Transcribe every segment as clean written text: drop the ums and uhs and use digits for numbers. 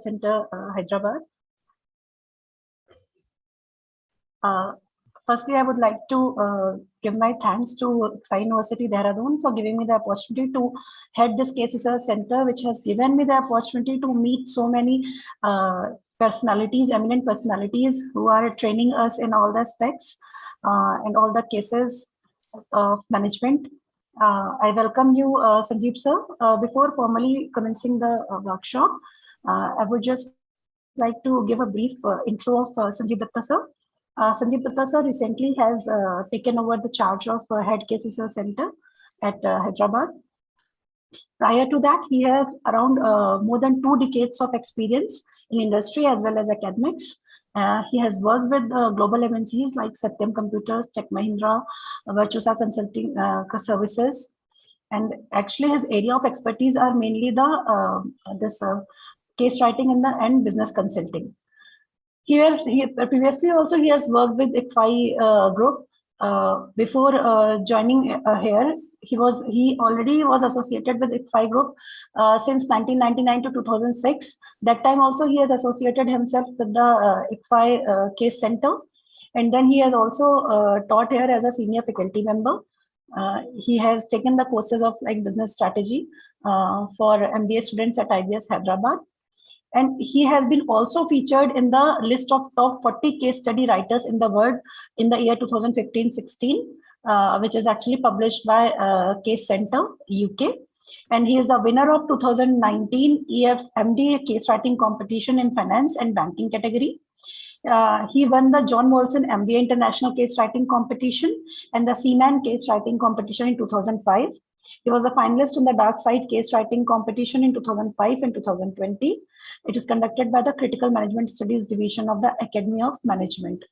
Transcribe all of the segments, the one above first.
Center, Hyderabad. Firstly, I would like to give my thanks to ICFI University, Dehradun, for giving me the opportunity to head this Case Research Center, which has given me the opportunity to meet so many personalities, eminent personalities who are training us in all the aspects and all the cases of management. I welcome you, Sanjeev sir. Before formally commencing the workshop, I would just like to give a brief intro of Sanjeev Datta sir. Sanjeev Datta sir recently has taken over the charge of Head Case Research Center at Hyderabad. Prior to that, he has around more than 2 decades of experience in industry as well as academics. He has worked with global MNCs like Satyam Computers, Tech Mahindra, Virtusa Consulting Services. And actually his area of expertise are mainly the case writing and business consulting. Here, previously also he has worked with ICFI group. Before joining here, he already was associated with ICFI group since 1999 to 2006. That time also he has associated himself with the ICFI case center, and then he has also taught here as a senior faculty member. He has taken the courses of like business strategy for MBA students at IBS Hyderabad. And he has been also featured in the list of top 40 case study writers in the world in the year 2015-16, which is actually published by Case Center, UK. And he is a winner of 2019 EFMD case writing competition in finance and banking category. He won the John Molson MBA International Case Writing Competition and the Seaman Case Writing Competition in 2005. He was a finalist in the Dark Side Case Writing Competition in 2005 and 2020. It is conducted by the Critical Management Studies Division of the Academy of Management.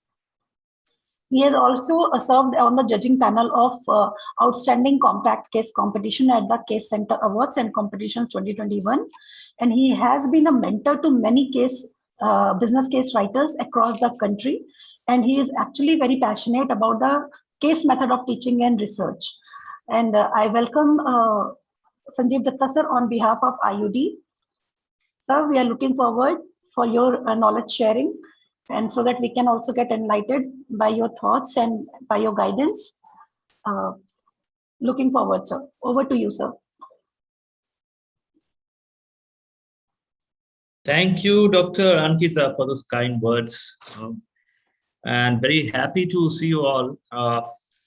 He has also served on the judging panel of Outstanding Compact Case Competition at the Case Center Awards and Competitions 2021. And he has been a mentor to many business case writers across the country. And he is actually very passionate about the case method of teaching and research. And I welcome Sanjeev Datta sir on behalf of IUD. Sir, we are looking forward for your knowledge sharing, and so that we can also get enlightened by your thoughts and by your guidance. Looking forward, sir. Over to you, sir. Thank you, Dr. Ankita, for those kind words. And very happy to see you all,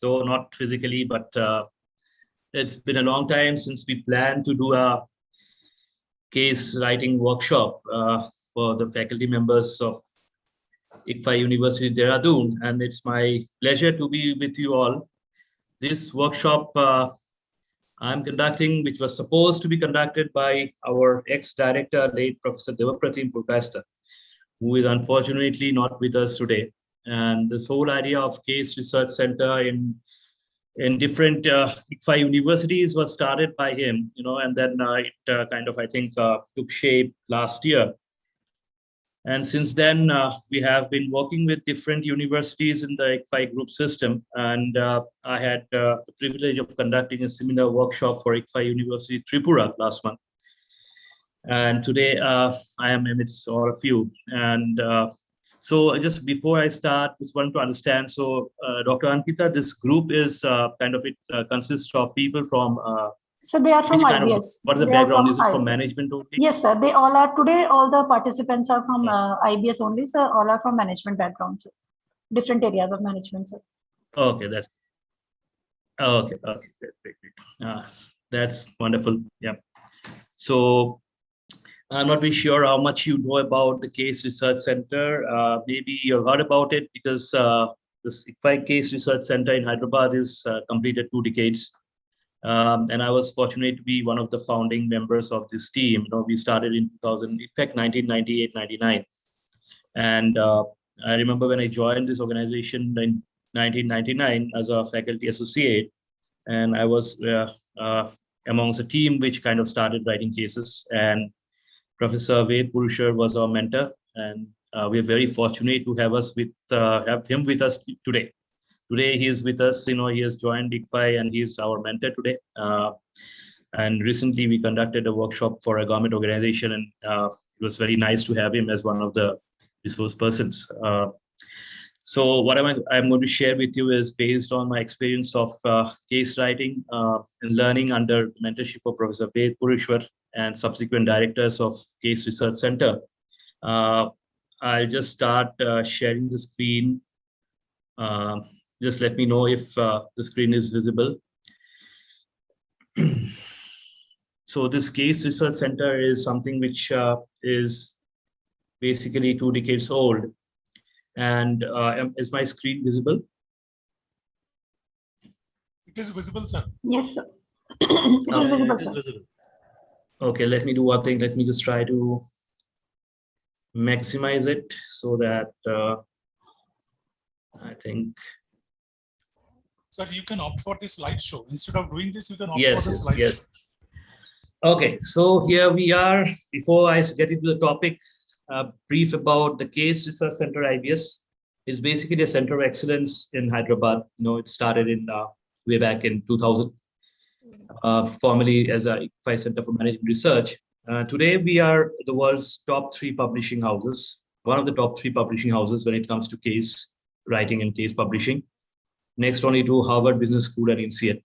though not physically, but it's been a long time since we planned to do a case writing workshop for the faculty members of ICFI University, Dehradun. And it's my pleasure to be with you all. This workshop I'm conducting, which was supposed to be conducted by our ex-director, late Professor Devapratim Purkasta, who is unfortunately not with us today. And this whole idea of Case Research Center in different ICFI universities was started by him, and then it kind of, I think, took shape last year. And since then, we have been working with different universities in the ICFI group system. And I had the privilege of conducting a seminar workshop for ICFI University Tripura last month. And today I am amidst all of you. And so just before I start, just want to understand. So Dr. Ankita, this group is kind of, it consists of people from so they are from IBS. What is the background? Is it from management only? Yes, sir. They all are today. All the participants are from IBS only, sir. All are from management backgrounds, different areas of management, sir. Okay, that's okay. Okay, great. That's wonderful. Yeah. So I'm not really sure how much you know about the Case Research Center. Maybe you've heard about it because this ICFI Case Research Center in Hyderabad is completed 2 decades. And I was fortunate to be one of the founding members of this team. We started in 1998-99. And I remember when I joined this organization in 1999 as a faculty associate, and I was amongst a team which kind of started writing cases. And Professor Ved Purushar was our mentor, and we are very fortunate to have him with us today. Today he is with us. He has joined ICFI and he is our mentor today. And recently we conducted a workshop for a government organization, and was very nice to have him as one of the resource persons. So what I'm going to share with you is based on my experience of case writing and learning under mentorship of Professor Ved Purishwar and subsequent directors of Case Research Center. I'll just start sharing the screen. Just let me know if the screen is visible. So this Case Research Center is something which is basically 2 decades old. And is my screen visible? It is visible, sir. Yes, sir. It is visible, sir. Visible. Okay, let me do one thing. Let me just try to maximize it so that I think. Sir, you can opt for the slideshow. Instead of doing this, you can opt Yes, for the yes, slideshow. yes. Okay, so here we are. Before I get into the topic, brief about the Case Research Center IBS. It's basically a center of excellence in Hyderabad. It started in way back in 2000, formerly as a ICFI Center for Management Research. Today, we are the world's top 3 publishing houses, one of the top 3 publishing houses when it comes to case writing and case publishing, next only to Harvard Business School and INSEAD.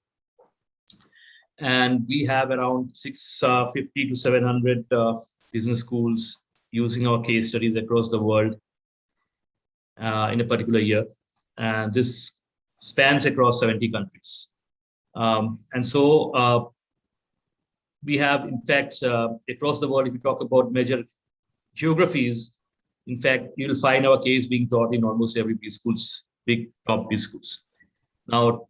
And we have around 650 to 700 business schools using our case studies across the world in a particular year. And this spans across 70 countries. And so we have, in fact, across the world, if you talk about major geographies, in fact, you'll find our case being taught in almost every B schools, big top B schools. Now,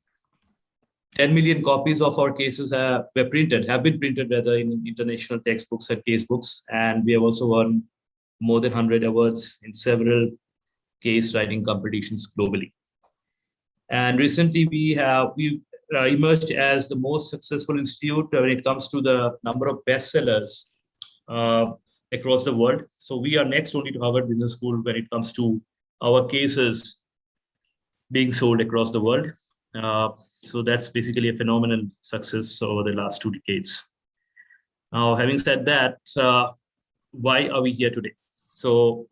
10 million copies of our cases have been printed, whether in international textbooks and case books. And we have also won more than 100 awards in several case writing competitions globally. And recently we've emerged as the most successful institute when it comes to the number of bestsellers across the world. So we are next only to Harvard Business School when it comes to our cases being sold across the world. So that's basically a phenomenal success over the last 2 decades. Now, having said that, why are we here today? So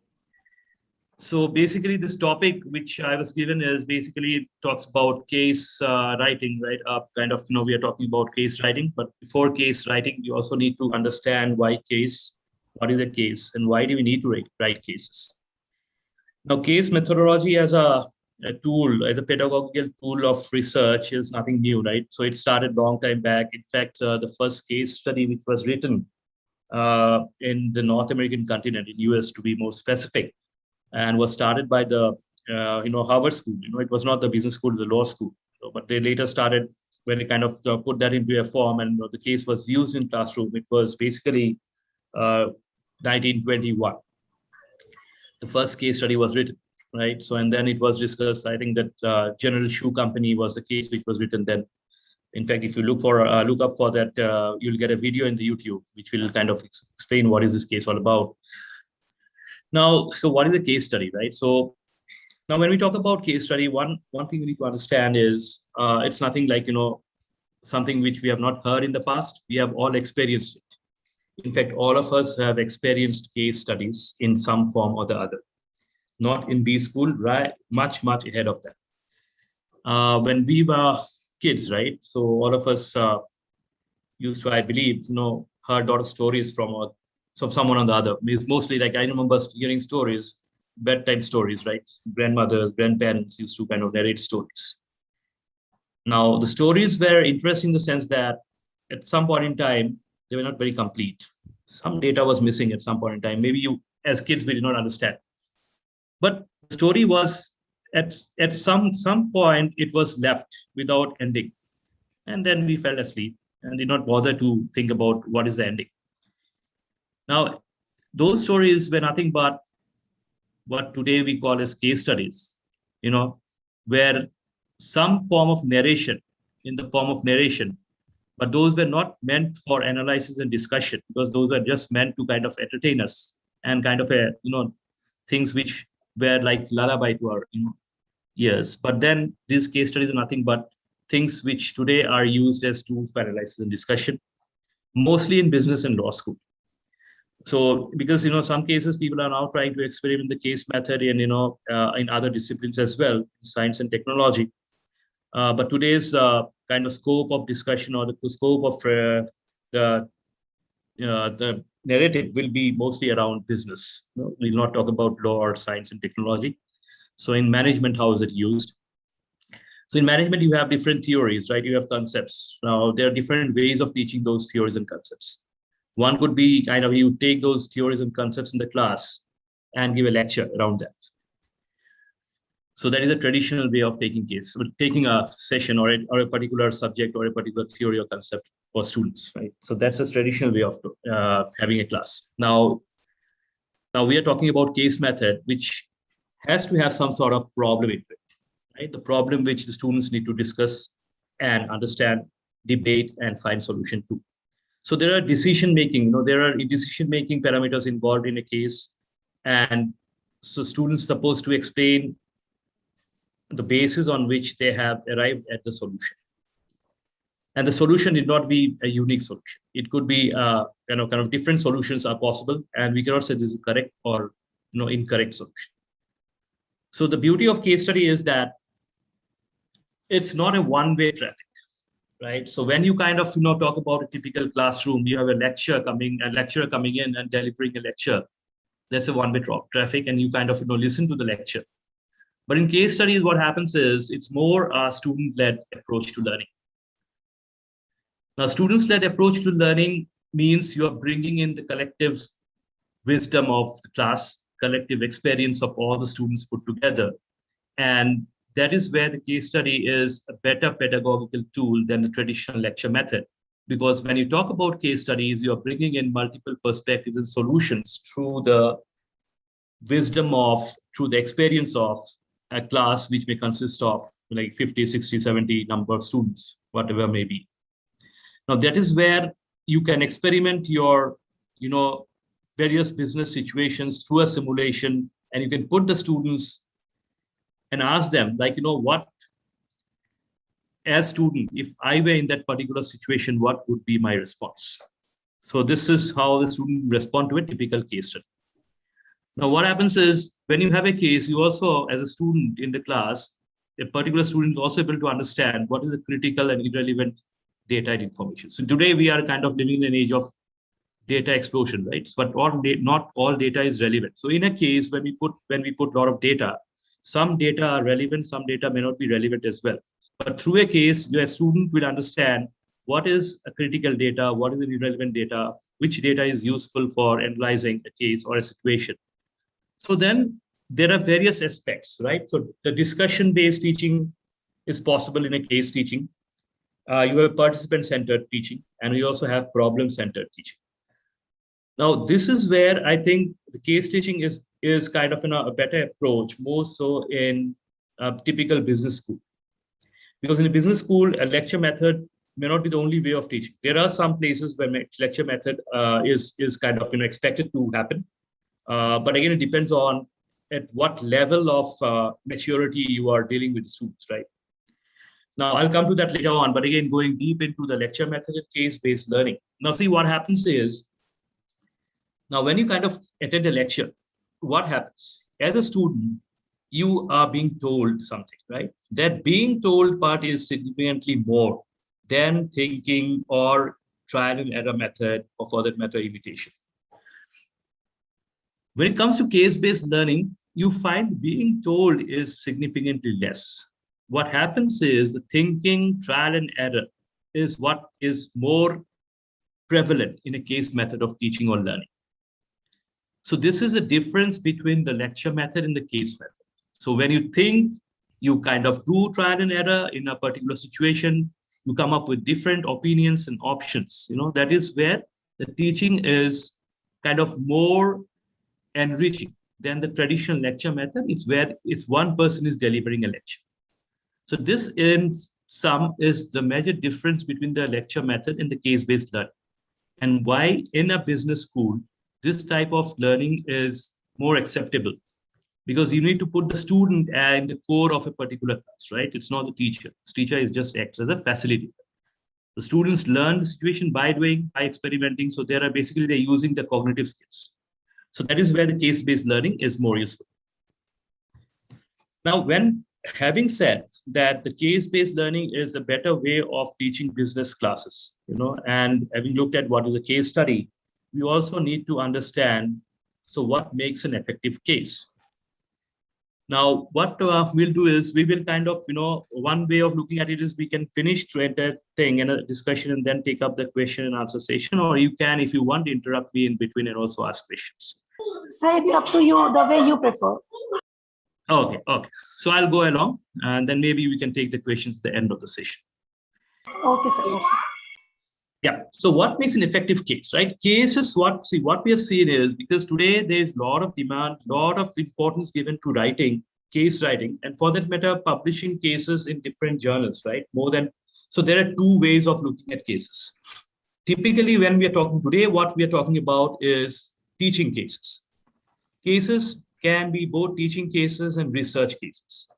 basically, this topic which I was given is basically talks about case writing, right? We are talking about case writing, but before case writing, you also need to understand why case, what is a case, and why do we need to write cases? Now, case methodology as a tool, as a pedagogical tool of research is nothing new, right? So it started long time back. In fact, the first case study which was written in the North American continent, in US to be more specific, and was started by the Harvard School. It was not the business school, the law school. But they later started when they kind of put that into a form, and the case was used in classroom. It was basically 1921. The first case study was written, right? So, and then it was discussed. I think that General Shoe Company was the case which was written then. In fact, if you look up for that, you'll get a video in the YouTube which will kind of explain what is this case all about. Now, so what is a case study, right? So now when we talk about case study, one thing we need to understand is it's nothing like, something which we have not heard in the past. We have all experienced it. In fact, all of us have experienced case studies in some form or the other. Not in B school, right? Much ahead of that. When we were kids, right? So all of us used to, I believe, heard a lot of stories from someone or the other. It's mostly like I remember hearing stories, bedtime stories, right? Grandmothers, grandparents used to kind of narrate stories. Now, the stories were interesting in the sense that at some point in time, they were not very complete. Some data was missing at some point in time. Maybe as kids, we did not understand. But the story was at some point, it was left without ending. And then we fell asleep and did not bother to think about what is the ending. Now, those stories were nothing but what today we call as case studies, where some form of narration, but those were not meant for analysis and discussion, because those were just meant to kind of entertain us and kind of things which were like lullaby to our ears. But then these case studies are nothing but things which today are used as tools for analysis and discussion, mostly in business and law school. So because, some cases people are now trying to experiment the case method in, in other disciplines as well, science and technology. But today's kind of scope of discussion, or the scope of the narrative will be mostly around business. We'll not talk about law or science and technology. So in management, how is it used? So in management, you have different theories, right? You have concepts. Now, there are different ways of teaching those theories and concepts. One could be kind of, you take those theories and concepts in the class and give a lecture around that. So that is a traditional way of taking a session or a particular subject or a particular theory or concept for students, right? So that's the traditional way of having a class. Now we are talking about case method, which has to have some sort of problem in it, right? The problem which the students need to discuss and understand, debate, and find solution to. So there are decision-making, there are decision-making parameters involved in a case. And so students are supposed to explain the basis on which they have arrived at the solution. And the solution need not be a unique solution. It could be kind of different solutions are possible, and we cannot say this is correct or incorrect solution. So the beauty of case study is that it's not a one-way traffic, right? So when you kind of talk about a typical classroom, you have a lecturer coming in and delivering a lecture. That's a one-way traffic, and you kind of listen to the lecture. But in case studies, what happens is it's more a student-led approach to learning. Now, students-led approach to learning means you are bringing in the collective wisdom of the class, collective experience of all the students put together. And that is where the case study is a better pedagogical tool than the traditional lecture method. Because when you talk about case studies, you are bringing in multiple perspectives and solutions through the experience of a class, which may consist of like 50, 60, 70 number of students, whatever may be. Now, that is where you can experiment your, various business situations through a simulation, and you can put the students and ask them, like, what, as student, if I were in that particular situation, what would be my response? So this is how the student respond to a typical case study. Now, what happens is when you have a case, you also, as a student in the class, a particular student is also able to understand what is the critical and irrelevant data and information. So today we are kind of living in an age of data explosion, right? But not all data is relevant. So in a case, when we put a lot of data, some data are relevant, some data may not be relevant as well. But through a case, your student will understand what is a critical data, what is an irrelevant data, which data is useful for analyzing a case or a situation. So then there are various aspects, right? So the discussion-based teaching is possible in a case teaching. You have participant-centered teaching, and we also have problem-centered teaching. Now, this is where I think the case teaching is kind of a better approach, more so in a typical business school. Because in a business school, a lecture method may not be the only way of teaching. There are some places where lecture method is kind of expected to happen. But again, it depends on at what level of maturity you are dealing with students, right? Now, I'll come to that later on, but again, going deep into the lecture method and case-based learning. Now, see, what happens is, now when you kind of attend a lecture, what happens? As a student, you are being told something, right? That being told part is significantly more than thinking or trial and error method, or for that matter, imitation. When it comes to case-based learning, you find being told is significantly less. What happens is the thinking, trial and error is what is more prevalent in a case method of teaching or learning. So this is a difference between the lecture method and the case method. So when you think, you kind of do trial and error in a particular situation, you come up with different opinions and options. That is where the teaching is kind of more enriching than the traditional lecture method. It's where one person is delivering a lecture. So this in sum is the major difference between the lecture method and the case-based learning, and why in a business school, this type of learning is more acceptable, because you need to put the student in the core of a particular class, right? It's not the teacher. The teacher is just acts as a facilitator. The students learn the situation by doing, by experimenting. So they're using the cognitive skills. So that is where the case-based learning is more useful. Now, having said that, the case-based learning is a better way of teaching business classes, and having looked at what is a case study, we also need to understand, so what makes an effective case? Now, what we'll do is we will kind of, one way of looking at it is we can finish the entire thing in a discussion and then take up the question and answer session, or you can, if you want, interrupt me in between and also ask questions. So it's up to you, the way you prefer. Okay. So I'll go along and then maybe we can take the questions at the end of the session. Okay, sir. Yeah. So what makes an effective case, right? Case is what we have seen is, because today there's a lot of demand, a lot of importance given to case writing, and for that matter, publishing cases in different journals, right? So there are two ways of looking at cases. Typically, when we are talking today, what we are talking about is teaching cases. Cases can be both teaching cases and research cases.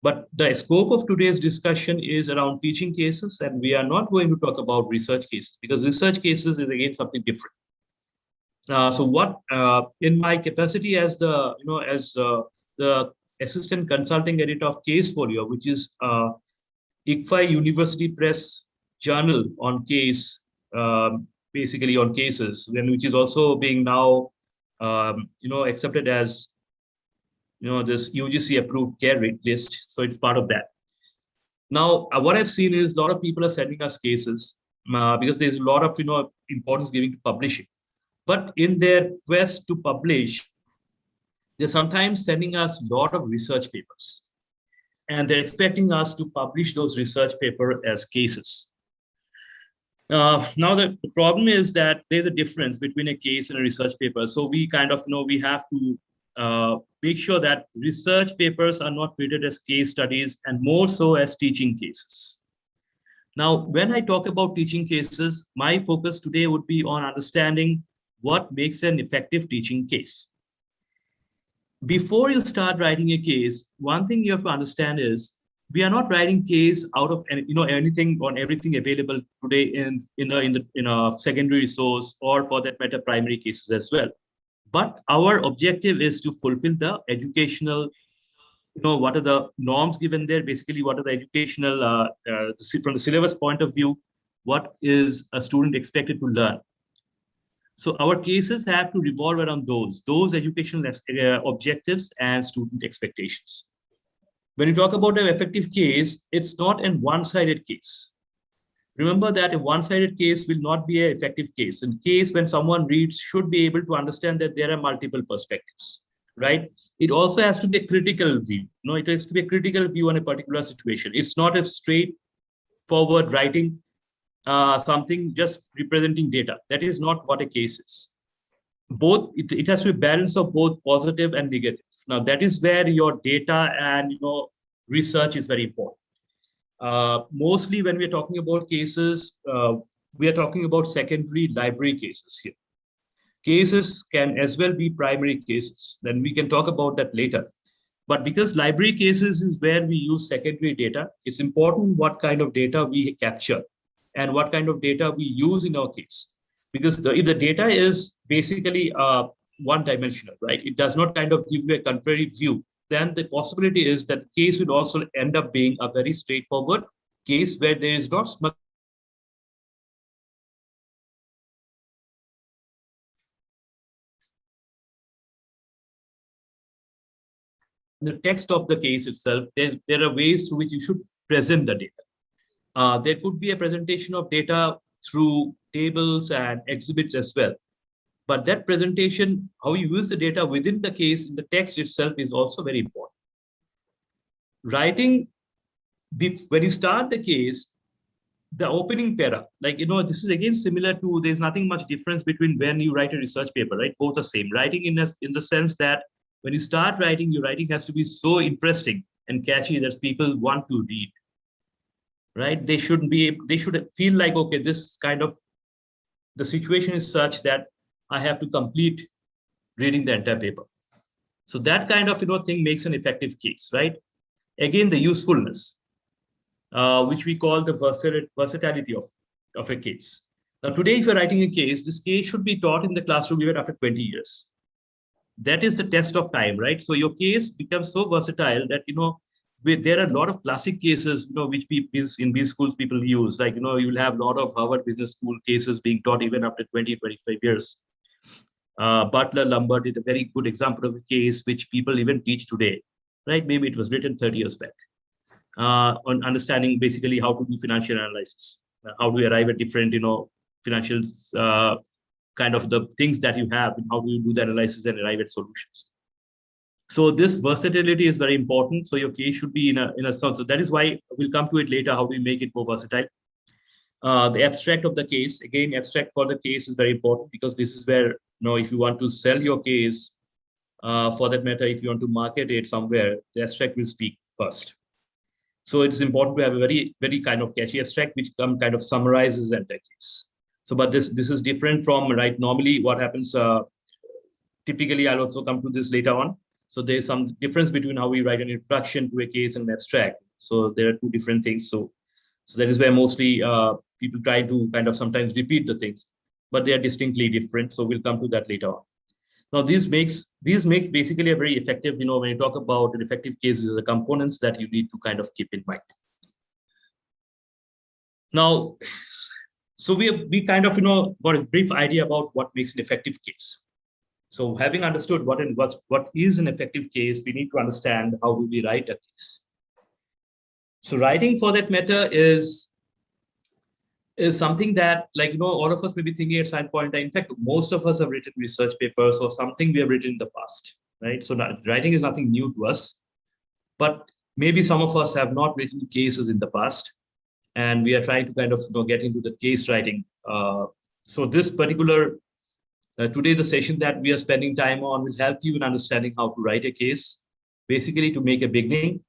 But the scope of today's discussion is around teaching cases, and we are not going to talk about research cases, because research cases is again something different. So what, in my capacity as the assistant consulting editor of Casefolio, which is ICFI University Press journal on case, basically on cases, which is also being now, accepted as this UGC approved care rate list. So it's part of that. Now, what I've seen is a lot of people are sending us cases because there's a lot of importance giving to publishing. But in their quest to publish, they're sometimes sending us a lot of research papers. And they're expecting us to publish those research papers as cases. Now, the problem is that there's a difference between a case and a research paper. So we kind of we have to make sure that research papers are not treated as case studies and more so as teaching cases. Now, when I talk about teaching cases, my focus today would be on understanding what makes an effective teaching case. Before you start writing a case, one thing you have to understand is we are not writing case out of anything on everything available today in a secondary resource, or for that matter, primary cases as well. But our objective is to fulfill the educational, what are the norms given there? Basically, what are the educational, from the syllabus point of view, what is a student expected to learn? So our cases have to revolve around those educational objectives and student expectations. When you talk about an effective case, it's not a one-sided case. Remember that a one-sided case will not be an effective case. In case, when someone reads, should be able to understand that there are multiple perspectives, right? It also has to be a critical view. It has to be a critical view on a particular situation. It's not a straightforward writing something just representing data. That is not what a case is. It has to be a balance of both positive and negative. Now, that is where your data and research is very important. Mostly when we're talking about cases, we are talking about secondary library cases here. Cases can as well be primary cases. Then we can talk about that later. But because library cases is where we use secondary data, it's important what kind of data we capture and what kind of data we use in our case. Because if the data is basically one-dimensional, right? It does not kind of give you a contrary view. Then the possibility is that the case would also end up being a very straightforward case where there is not much. The text of the case itself, there are ways through which you should present the data. There could be a presentation of data through tables and exhibits as well. But that presentation, how you use the data within the case, in the text itself, is also very important. Writing, when you start the case, the opening para, this is again similar to, there's nothing much difference between when you write a research paper, right? Both are same. Writing in the sense that when you start writing, your writing has to be so interesting and catchy that people want to read, right? They should feel like, okay, this kind of, the situation is such that I have to complete reading the entire paper. So that kind of thing makes an effective case, right? Again, the usefulness, which we call the versatility of. of a case. Now, today, if you're writing a case, this case should be taught in the classroom even after 20 years. That is the test of time, right? So your case becomes so versatile that, there are a lot of classic cases, which people in these schools people use. Like, you'll have a lot of Harvard Business School cases being taught even after 20, 25 years. Butler Lumber did a very good example of a case which people even teach today, right? Maybe it was written 30 years back on understanding basically how to do financial analysis, how do we arrive at different, financial kind of the things that you have, and how do you do the analysis and arrive at solutions. So this versatility is very important. So your case should be in a sense. So that is why we'll come to it later, how do we make it more versatile. The abstract of the case, again, abstract for the case is very important, because this is where, if you want to sell your case, for that matter, if you want to market it somewhere, the abstract will speak first. So it's important to have a very, very kind of catchy abstract, which kind of summarizes that case. So, but this is different from, right, normally what happens, typically, I'll also come to this later on. So there's some difference between how we write an introduction to a case and an abstract. So there are two different things. So that is where mostly people try to kind of sometimes repeat the things, but they are distinctly different. So we'll come to that later on. Now, this makes basically a very effective, when you talk about an effective case, the components that you need to kind of keep in mind. Now, so we kind of, got a brief idea about what makes an effective case. So having understood what is an effective case, we need to understand how do we write a case. So writing, for that matter, is something that, like, all of us may be thinking at some point. In fact, most of us have written research papers or something we have written in the past, right? So writing is nothing new to us, but maybe some of us have not written cases in the past, and we are trying to kind of get into the case writing. So this particular, today, the session that we are spending time on will help you in understanding how to write a case, basically to make a beginning,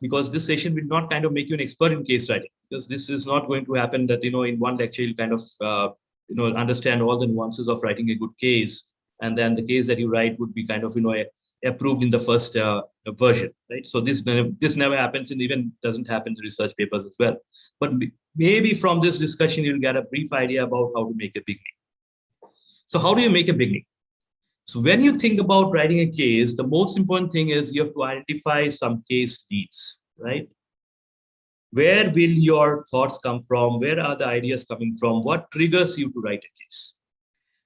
because this session will not kind of make you an expert in case writing, because this is not going to happen that, in one lecture, you kind of, understand all the nuances of writing a good case. And then the case that you write would be kind of, approved in the first version, right? So this never happens, and even doesn't happen in research papers as well. But maybe from this discussion, you'll get a brief idea about how to make a beginning. So how do you make a beginning? So when you think about writing a case, the most important thing is you have to identify some case leads, right? Where will your thoughts come from? Where are the ideas coming from? What triggers you to write a case?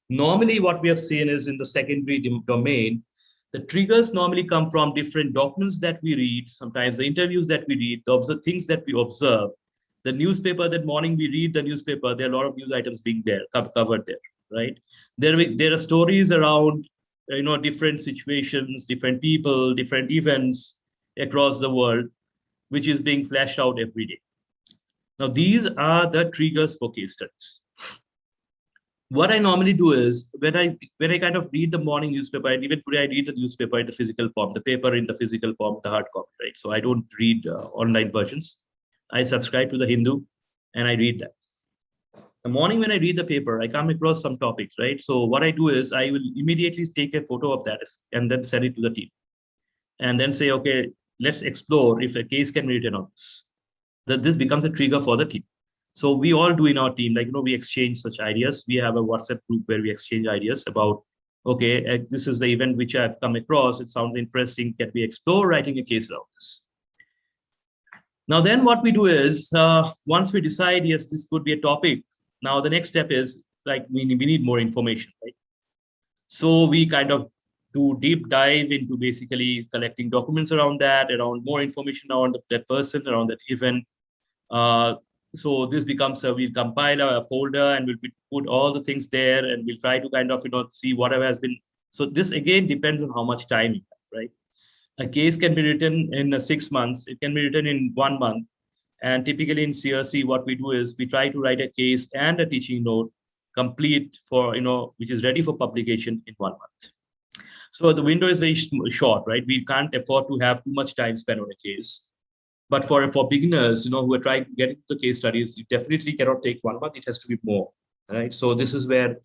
Normally, what we have seen is in the secondary domain, the triggers normally come from different documents that we read, sometimes the interviews that we read, the things that we observe. The newspaper, that morning we read the newspaper, there are a lot of news items being there, covered there, right? There are stories around, different situations, different people, different events across the world, which is being flashed out every day. Now, these are the triggers for case studies. What I normally do is, when I kind of read the morning newspaper, and even today I read the newspaper in the physical form, the paper in the physical form, the hard copy, right? So I don't read online versions. I subscribe to the Hindu, and I read that. The morning when I read the paper, I come across some topics, right? So what I do is I will immediately take a photo of that and then send it to the team, and then say, okay, let's explore if a case can be written on this. That this becomes a trigger for the team. So we all do in our team, like, we exchange such ideas. We have a WhatsApp group where we exchange ideas about, okay, this is the event which I've come across. It sounds interesting. Can we explore writing a case around this? Now, then what we do is, once we decide, yes, this could be a topic, now the next step is, like, we need more information, right? So we kind of do deep dive into basically collecting documents around that, around more information around that person, around that event. So this becomes we'll compile a folder, and we'll put all the things there, and we'll try to kind of, see whatever has been. So this again depends on how much time you have, right? A case can be written in 6 months. It can be written in 1 month. And typically in CRC, what we do is we try to write a case and a teaching note complete for, which is ready for publication in 1 month. So the window is very short, right? We can't afford to have too much time spent on a case. But for beginners, who are trying to get into the case studies, you definitely cannot take 1 month. It has to be more, right? So this is where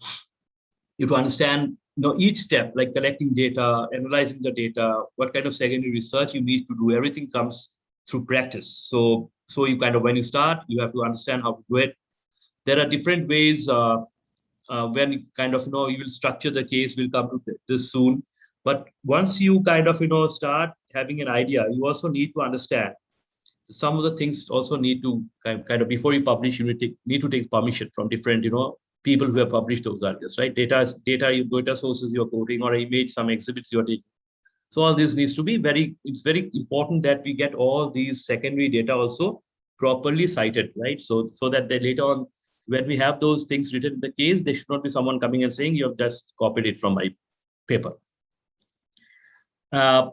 you have to understand, each step, like collecting data, analyzing the data, what kind of secondary research you need to do. Everything comes through practice. So you kind of, when you start, you have to understand how to do it. There are different ways when kind of, you will structure the case. We'll come to this soon. But once you kind of, start having an idea, you also need to understand some of the things also need to kind of, before you publish, you need to take permission from different, people who have published those articles, right? Data sources you're quoting, or image, some exhibits you're taking. So all this needs to be it's very important that we get all these secondary data also properly cited, right? So that they later on, when we have those things written in the case, there should not be someone coming and saying, you have just copied it from my paper.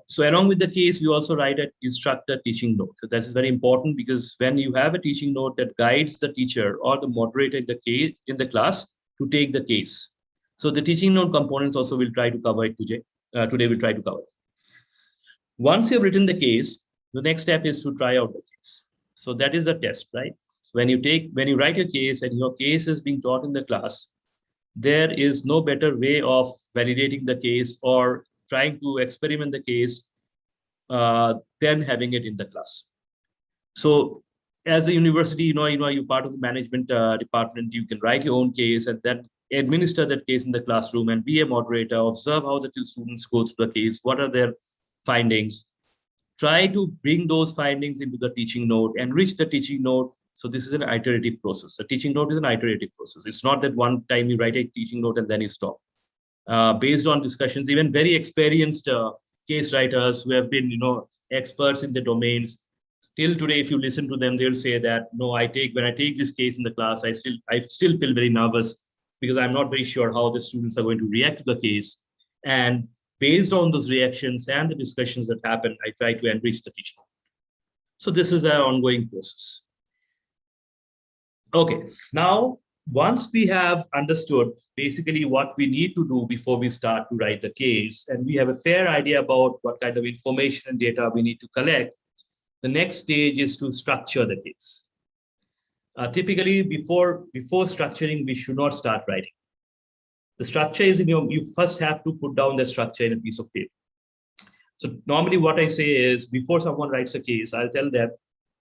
So along with the case, we also write an instructor teaching note. So that is very important, because when you have a teaching note that guides the teacher or the moderator in the class to take the case. So the teaching note components also we'll try to cover it today. Today we'll try to cover it. Once you've written the case, the next step is to try out the case. So that is the test, right? When you write your case and your case is being taught in the class, there is no better way of validating the case or trying to experiment the case than having it in the class. So as a university, you're part of the management department, you can write your own case and then administer that case in the classroom and be a moderator, observe how the two students go through the case, what are their findings, try to bring those findings into the teaching note, enrich the teaching note. So this is an iterative process. The teaching note is an iterative process. It's not that one time you write a teaching note and then you stop. Based on discussions, even very experienced case writers who have been, experts in the domains, till today, if you listen to them, they'll say that, no, when I take this case in the class, I still feel very nervous because I'm not very sure how the students are going to react to the case. And based on those reactions and the discussions that happen, I try to enrich the teaching. So this is an ongoing process. Okay, now, once we have understood basically what we need to do before we start to write the case, and we have a fair idea about what kind of information and data we need to collect, the next stage is to structure the case. Typically, before structuring, we should not start writing. The structure is you first have to put down the structure in a piece of paper. So normally what I say is, before someone writes a case, I'll tell them,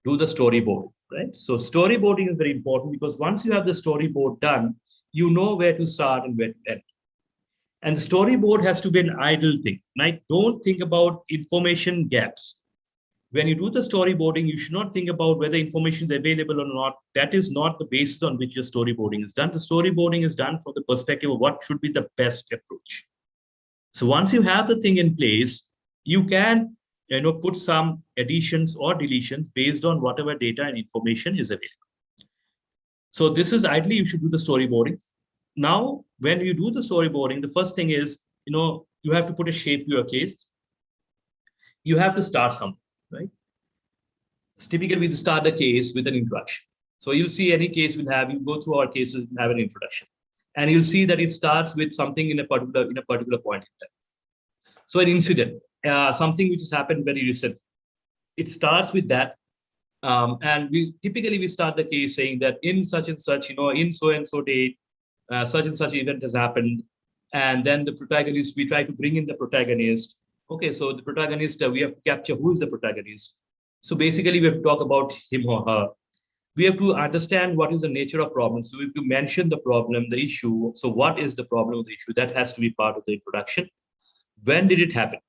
do the storyboard, right? So storyboarding is very important, because once you have the storyboard done, you know where to start and where to end. And the storyboard has to be an idle thing, right? Don't think about information gaps. When you do the storyboarding, you should not think about whether information is available or not. That is not the basis on which your storyboarding is done. The storyboarding is done from the perspective of what should be the best approach. So once you have the thing in place, you can put some additions or deletions based on whatever data and information is available. So this is ideally, you should do the storyboarding. Now, when you do the storyboarding, the first thing is, you have to put a shape to your case. You have to start something, right? So typically, we start the case with an introduction. So you'll see any case we'll have, you go through our cases and have an introduction. And you'll see that it starts with something in a particular point in time. So an incident, something which has happened very recently. It starts with that. And we typically start the case saying that in such and such, in so and so date, such and such event has happened. And then the protagonist, we try to bring in the protagonist. Okay, so the protagonist, we have to capture who is the protagonist. So basically, we have to talk about him or her. We have to understand what is the nature of problem. So we have to mention the problem, the issue. So what is the problem of the issue? That has to be part of the introduction. When did it happen?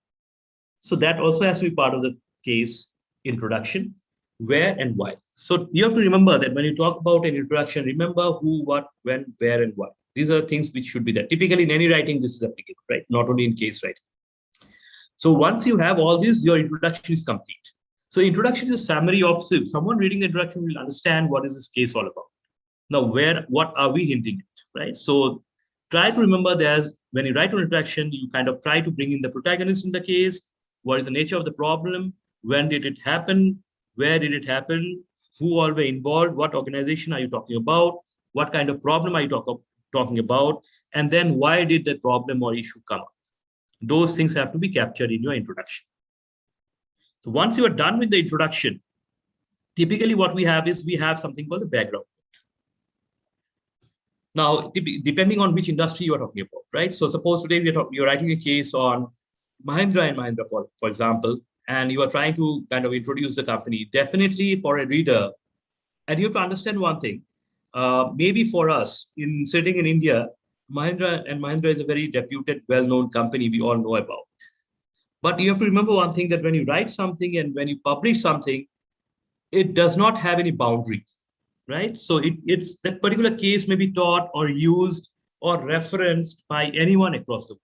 So that also has to be part of the case introduction. Where and why. So you have to remember that when you talk about an introduction, remember who, what, when, where, and why. These are things which should be there. Typically in any writing, this is applicable, right? Not only in case writing. So once you have all this, your introduction is complete. So introduction is a summary of, so someone reading the introduction will understand what is this case all about. Now, what are we hinting at, right? So try to remember there's, when you write an introduction, you kind of try to bring in the protagonist in the case. What is the nature of the problem? When did it happen? Where did it happen? Who all were involved? What organization are you talking about? What kind of problem are you talking about? And then why did the problem or issue come up? Those things have to be captured in your introduction. So once you are done with the introduction, typically what we have is we have something called the background. Now, depending on which industry you are talking about, right? So suppose today you're writing a case on Mahindra & Mahindra, for example, and you are trying to kind of introduce the company. Definitely for a reader, and you have to understand one thing, maybe for us in sitting in India, Mahindra and Mahindra is a very reputed, well-known company we all know about. But you have to remember one thing, that when you write something and when you publish something, it does not have any boundaries, right? So it's that particular case may be taught or used or referenced by anyone across the world.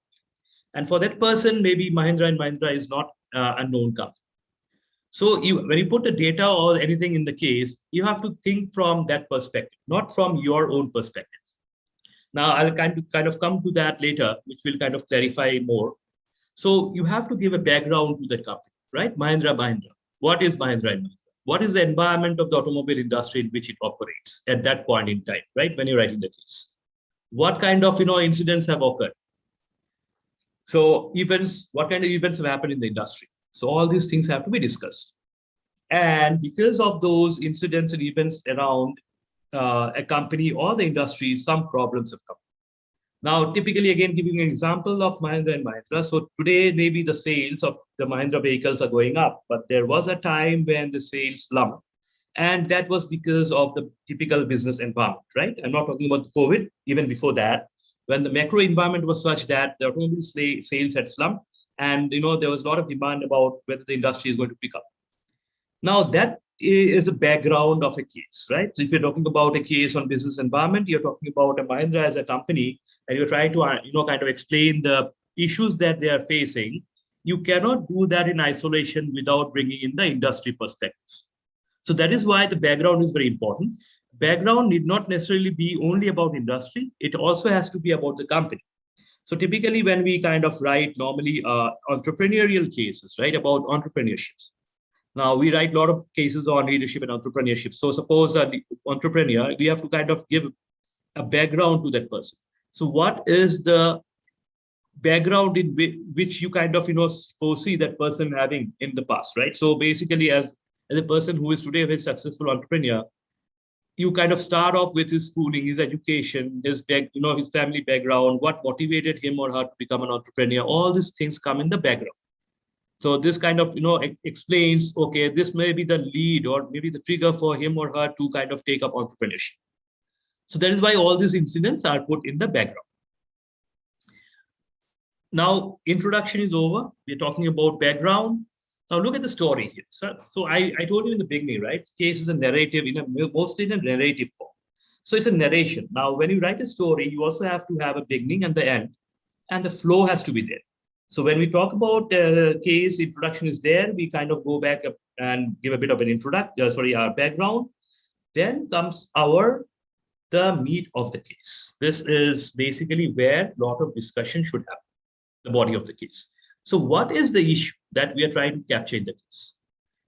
And for that person, maybe Mahindra and Mahindra is not a known company. So when you put the data or anything in the case, you have to think from that perspective, not from your own perspective. Now, I'll kind of come to that later, which will kind of clarify more. So you have to give a background to the company, right? Mahindra. What is Mahindra and Mahindra? What is the environment of the automobile industry in which it operates at that point in time, right? When you're writing the case, what kind of incidents have occurred? So events, what kind of events have happened in the industry? So all these things have to be discussed. And because of those incidents and events around a company or the industry, some problems have come. Now, typically, again, giving an example of Mahindra and Mahindra. So today, maybe the sales of the Mahindra vehicles are going up, but there was a time when the sales slumped. And that was because of the typical business environment, right? I'm not talking about COVID, even before that, when the macro environment was such that the automobile sales had slumped. And there was a lot of demand about whether the industry is going to pick up. Now, that is the background of a case, right? So if you're talking about a case on business environment, you're talking about a Mahindra as a company, and you're trying to kind of explain the issues that they are facing. You cannot do that in isolation without bringing in the industry perspective. So that is why the background is very important. Background need not necessarily be only about industry. It also has to be about the company. So typically when we kind of write normally entrepreneurial cases, right, about entrepreneurship. Now, we write a lot of cases on leadership and entrepreneurship. So suppose an entrepreneur, we have to kind of give a background to that person. So what is the background in which you kind of, foresee that person having in the past, right? So basically, as a person who is today a very successful entrepreneur, you kind of start off with his schooling, his education, his family background, what motivated him or her to become an entrepreneur. All these things come in the background. So this kind of, explains, okay, this may be the lead or maybe the trigger for him or her to kind of take up entrepreneurship. So that is why all these incidents are put in the background. Now, introduction is over. We're talking about background. Now look at the story here. So I told you in the beginning, right? Case is a narrative, mostly in a narrative form. So it's a narration. Now, when you write a story, you also have to have a beginning and the end, and the flow has to be there. So when we talk about case, introduction is there, we kind of go back up and give a bit of an our background. Then comes the meat of the case. This is basically where a lot of discussion should happen, the body of the case. So what is the issue that we are trying to capture in the case?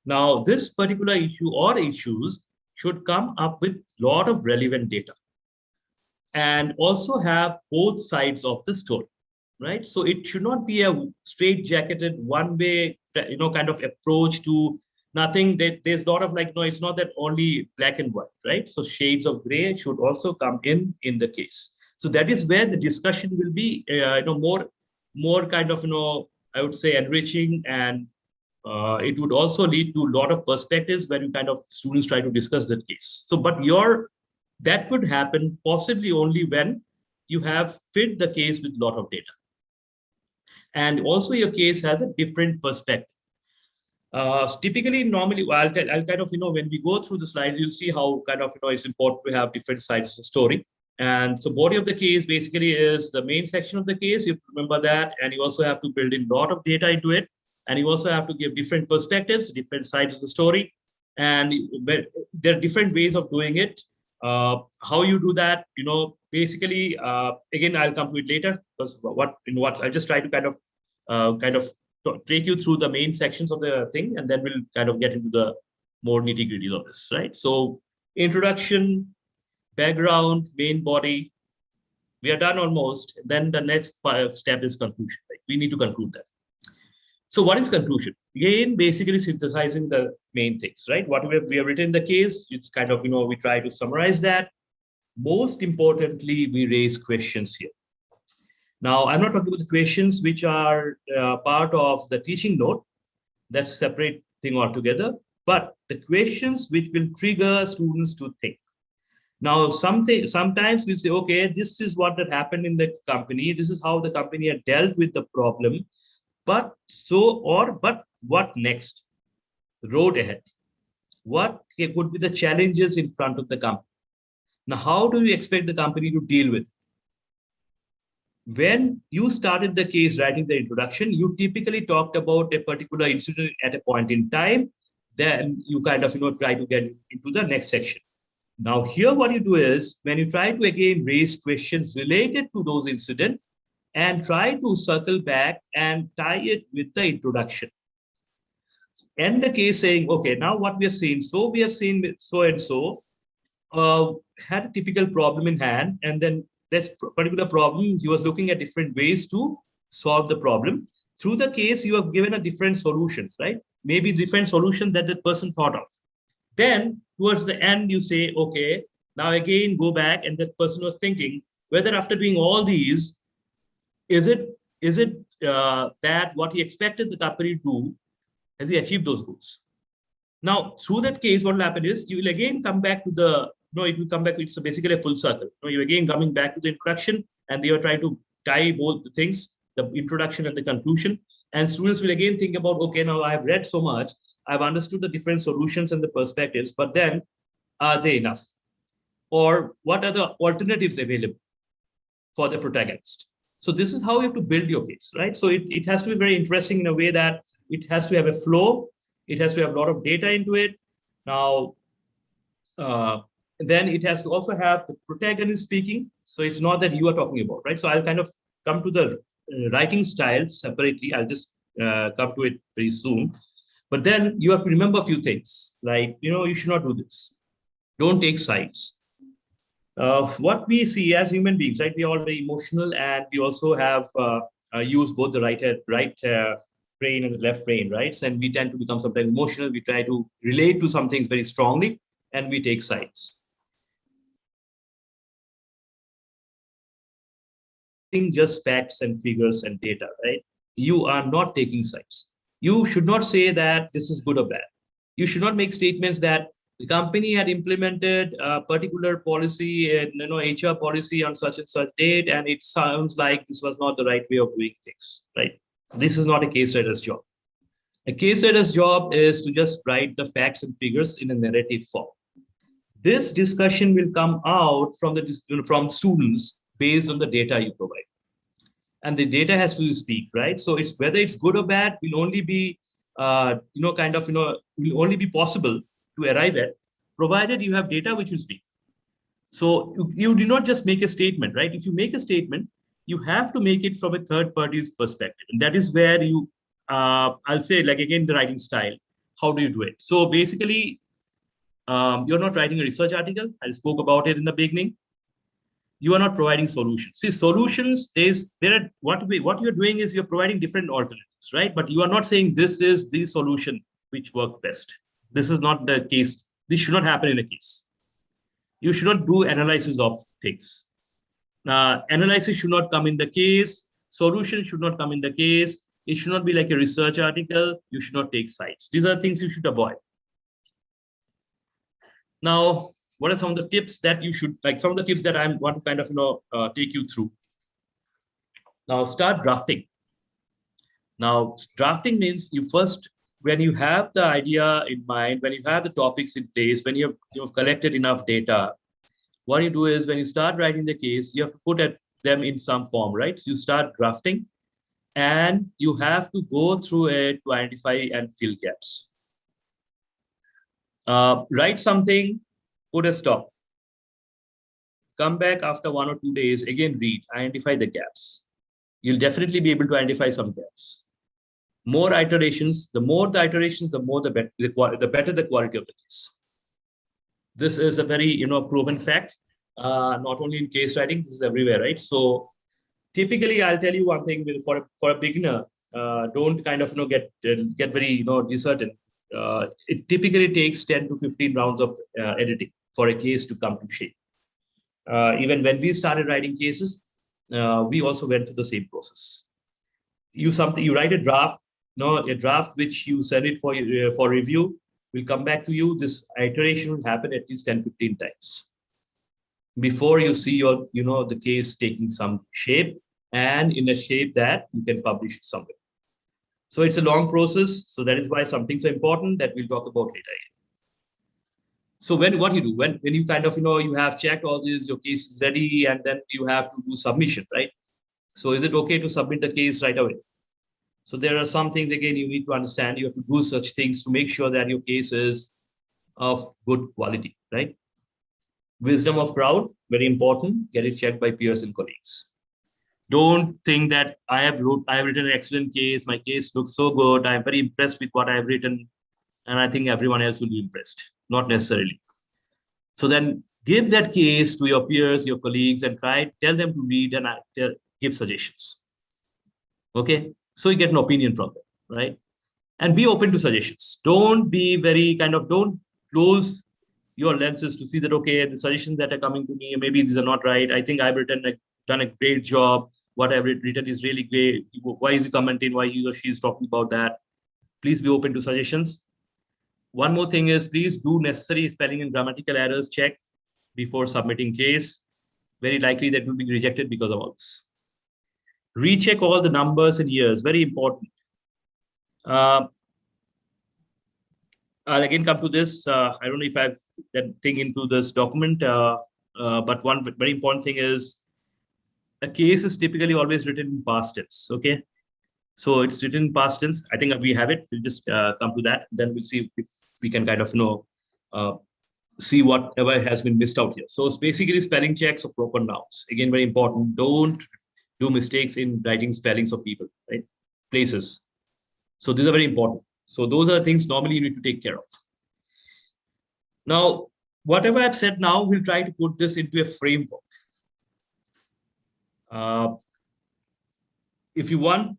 Now, this particular issue or issues should come up with a lot of relevant data and also have both sides of the story. Right, so it should not be a straight-jacketed, one-way, kind of approach to nothing. There's a lot of it's not that only black and white, right? So shades of gray should also come in the case. So that is where the discussion will be, more kind of, I would say, enriching, and it would also lead to a lot of perspectives when kind of students try to discuss the case. So, but that would happen possibly only when you have fit the case with a lot of data. And also your case has a different perspective. Typically, normally, I'll kind of, when we go through the slide, you'll see how kind of, it's important to have different sides of the story. And so body of the case basically is the main section of the case. You have to remember that. And you also have to build in a lot of data into it. And you also have to give different perspectives, different sides of the story. And there are different ways of doing it. How you do that, basically, again, I'll come to it later, because I'll just try to kind of take you through the main sections of the thing, and then we'll kind of get into the more nitty-gritty of this, right? So introduction, background, main body, we are done almost. Then the next step is conclusion. Right? We need to conclude that. So what is conclusion? Again, basically synthesizing the main things, right? What we have written in the case, it's kind of, we try to summarize that. Most importantly, we raise questions here. Now, I'm not talking about the questions which are part of the teaching note. That's a separate thing altogether. But the questions which will trigger students to think. Now, sometimes we'll say, okay, this is what had happened in the company. This is how the company had dealt with the problem. But what next? Road ahead. What could be the challenges in front of the company? Now, how do you expect the company to deal with? When you started the case writing the introduction, you typically talked about a particular incident at a point in time. Then you kind of try to get into the next section. Now, here what you do is, when you try to again raise questions related to those incidents and try to circle back and tie it with the introduction. End the case saying, okay, now what we have seen. So we have seen so and so had a typical problem in hand, and then this particular problem, he was looking at different ways to solve the problem. Through the case, you have given a different solution, right? Maybe different solution that the person thought of. Then towards the end, you say, okay, now again, go back, and that person was thinking whether after doing all these, is it that what he expected the company to do, has he achieved those goals? Now, through that case, what will happen is you will again come back to the, it will come back, it's basically a full circle. You're again coming back to the introduction, and they are trying to tie both the things, the introduction and the conclusion. And students will again think about, okay, now I've read so much, I've understood the different solutions and the perspectives, but then are they enough? Or what are the alternatives available for the protagonist? So this is how you have to build your case, right? So it has to be very interesting in a way that it has to have a flow. It has to have a lot of data into it. Now, then it has to also have the protagonist speaking. So it's not that you are talking about, right? So I'll kind of come to the writing styles separately. I'll just come to it very soon. But then you have to remember a few things, like, you should not do this. Don't take sides. What we see as human beings, right? We are all very emotional, and we also have used both the right brain and the left brain, right? And we tend to become sometimes emotional. We try to relate to some things very strongly, and we take sides. Just facts and figures and data, right? You are not taking sides. You should not say that this is good or bad. You should not make statements that the company had implemented a particular policy and HR policy on such and such date, and it sounds like this was not the right way of doing things, right? This is not a case writer's job. A case writer's job is to just write the facts and figures in a narrative form. This discussion will come out from students based on the data you provide, and the data has to speak, right? So it's whether it's good or bad will only be will only be possible to arrive at, provided you have data which will speak. So you do not just make a statement, right? If you make a statement, you have to make it from a third party's perspective. And that is where you, I'll say, like, again, the writing style, how do you do it? So basically, you're not writing a research article. I spoke about it in the beginning. You are not providing solutions. See, solutions, what you're doing is you're providing different alternatives, right? But you are not saying this is the solution which worked best. This is not the case. This should not happen in a case. You should not do analysis of things. Analysis should not come in the case. Solution should not come in the case. It should not be like a research article. You should not take sides. These are things you should avoid. Now, what are some of the tips that you should, like some of the tips that I want to kind of, take you through? Now, start drafting. Now, drafting means you first, when you have the idea in mind, when you have the topics in place, when you've collected enough data, what you do is when you start writing the case, you have to put them in some form, right? So you start drafting, and you have to go through it to identify and fill gaps. Write something, put a stop. Come back after 1 or 2 days, again read, identify the gaps. You'll definitely be able to identify some gaps. More iterations, the more the iterations, the more the better the quality of the case. This is a very proven fact, not only in case writing, this is everywhere, right? So typically, I'll tell you one thing, for a beginner, don't kind of get very discertain. It typically takes 10 to 15 rounds of editing for a case to come to shape. Even when we started writing cases, we also went through the same process. You write a draft, a draft which you send it for review, will come back to you. This iteration will happen at least 10, 15 times. before you see your, the case taking some shape and in a shape that you can publish it somewhere. So it's a long process. So that is why some things are important that we'll talk about later. So what you do, when you kind of, you have checked all this, your case is ready, and then you have to do submission, right? So is it okay to submit the case right away? So there are some things, again, you need to understand. You have to do such things to make sure that your case is of good quality, right? Wisdom of crowd, very important. Get it checked by peers and colleagues. Don't think that I have written an excellent case. My case looks so good. I'm very impressed with what I've written, and I think everyone else will be impressed. Not necessarily. So then give that case to your peers, your colleagues, and tell them to read and give suggestions. Okay, so you get an opinion from them, right? And be open to suggestions. Don't be don't close your lenses to see that, okay, the suggestions that are coming to me, maybe these are not right. I think I've done a great job. What I've written is really great. Why is he commenting? Why he or she is talking about that? Please be open to suggestions. One more thing is, please do necessary spelling and grammatical errors check before submitting case. Very likely that will be rejected because of all this. Recheck all the numbers and years, very important. I'll again come to this. I don't know if I've that thing into this document, but one very important thing is a case is typically always written in past tense. Okay, so it's written in past tense. I think we have it. We'll just come to that. Then we'll see if we can kind of see whatever has been missed out here. So it's basically spelling checks of proper nouns. Again, very important. Don't do mistakes in writing spellings of people, right? Places. So these are very important. So those are things normally you need to take care of. Now, whatever I've said now, we'll try to put this into a framework. If you want,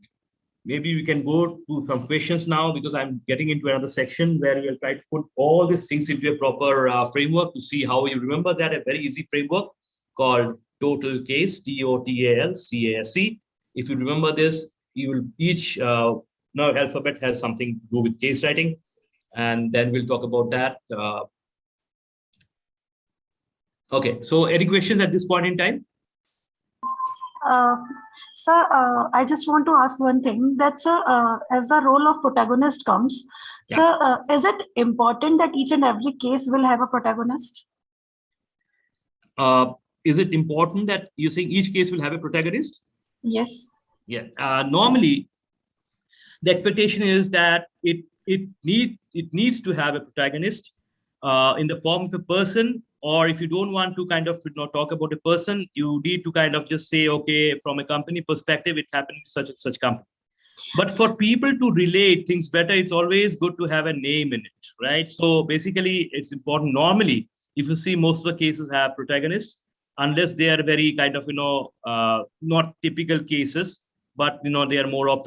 maybe we can go to some questions now, because I'm getting into another section where we'll try to put all these things into a proper framework to see how you remember that. A very easy framework called Total Case, TOTALCASE. If you remember this, you will each now alphabet has something to do with case writing, and then we'll talk about that. Okay, so any questions at this point in time? Sir, I just want to ask one thing. That's as the role of protagonist comes. Yeah. So, is it important that each and every case will have a protagonist? Is it important that you're saying each case will have a protagonist? Yes. Yeah. Normally, the expectation is that it needs to have a protagonist in the form of a person. Or if you don't want to kind of talk about a person, you need to kind of just say, okay, from a company perspective, it happened in such and such company. But for people to relate things better, it's always good to have a name in it, right? So basically, it's important. Normally, if you see, most of the cases have protagonists, unless they are very kind of not typical cases, but they are more of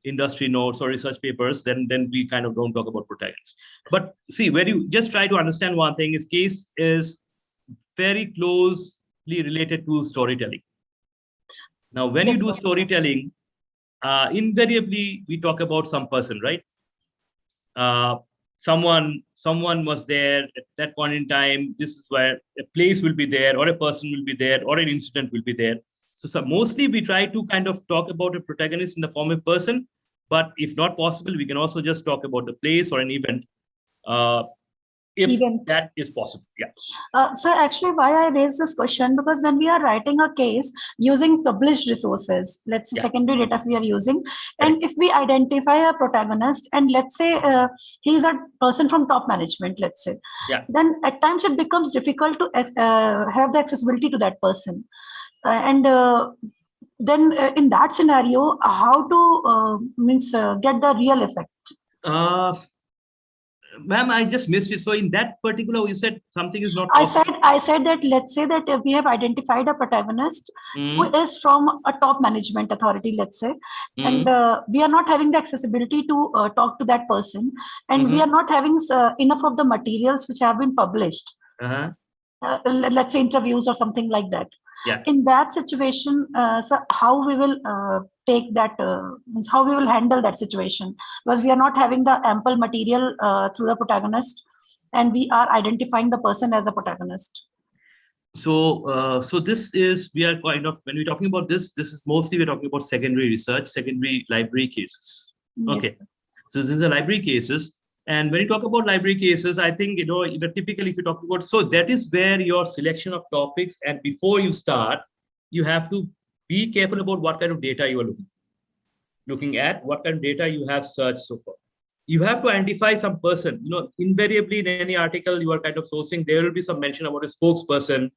industry notes or research papers, then we kind of don't talk about protagonists. But see, where you just try to understand one thing is case is very closely related to storytelling. Now, when you do storytelling, invariably we talk about some person, right? Someone was there at that point in time. This is where a place will be there, or a person will be there, or an incident will be there. So mostly we try to kind of talk about a protagonist in the form of person, but if not possible, we can also just talk about the place or an event, if that is possible. Yeah. Sir, actually, why I raised this question, because when we are writing a case using published resources, let's say secondary data we are using, and if we identify a protagonist, and let's say he's a person from top management, let's say, then at times it becomes difficult to have the accessibility to that person. Then in that scenario, how to get the real effect? Ma'am, I just missed it. So in that particular, you said something is not. I said that let's say that we have identified a protagonist who is from a top management authority, let's say, and we are not having the accessibility to talk to that person, and we are not having enough of the materials which have been published. Let's say interviews or something like that. Yeah. In that situation, so how we will take that, how we will handle that situation, because we are not having the ample material through the protagonist, and we are identifying the person as a protagonist. So this is, we are kind of, when we're talking about this is mostly we're talking about secondary research, secondary library cases. Okay. Yes. So this is a library cases. And when you talk about library cases, I think, typically if you talk about, so that is where your selection of topics, and before you start, you have to be careful about what kind of data you are looking at, what kind of data you have searched so far. You have to identify some person, invariably in any article you are kind of sourcing, there will be some mention about a spokesperson.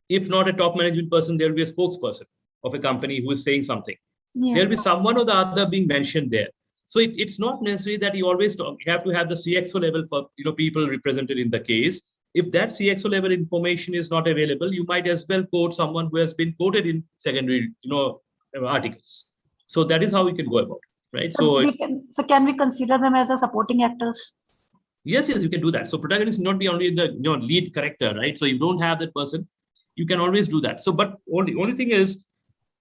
If not a top management person, there will be a spokesperson of a company who is saying something. There will be Yes. someone or the other being mentioned there. So it's not necessary that you always have to have the CXO level, people represented in the case. If that CXO level information is not available, you might as well quote someone who has been quoted in secondary, articles. So that is how we can go about it, right? So can we consider them as a supporting actors? Yes, you can do that. So protagonist not be only the lead character, right? So you don't have that person, you can always do that. So, but only thing is,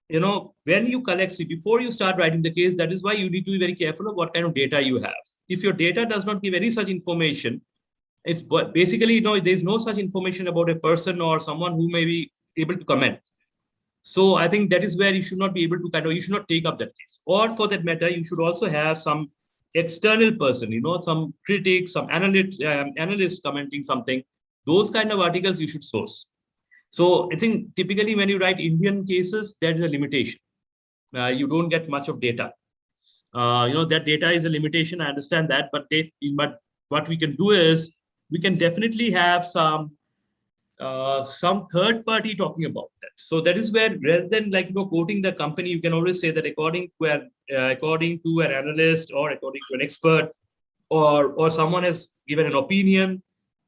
when you collect, see, before you start writing the case, that is why you need to be very careful of what kind of data you have. If your data does not give any such information, it's basically, there's no such information about a person or someone who may be able to comment. So I think that is where you should not be able to you should not take up that case. Or for that matter, you should also have some external person, some critics, some analysts commenting something. Those kind of articles you should source. So I think typically when you write Indian cases, there is a limitation. You don't get much of data. That data is a limitation. I understand that, but what we can do is we can definitely have some third party talking about that. So that is where, rather than quoting the company, you can always say that according to an analyst or according to an expert or someone has given an opinion,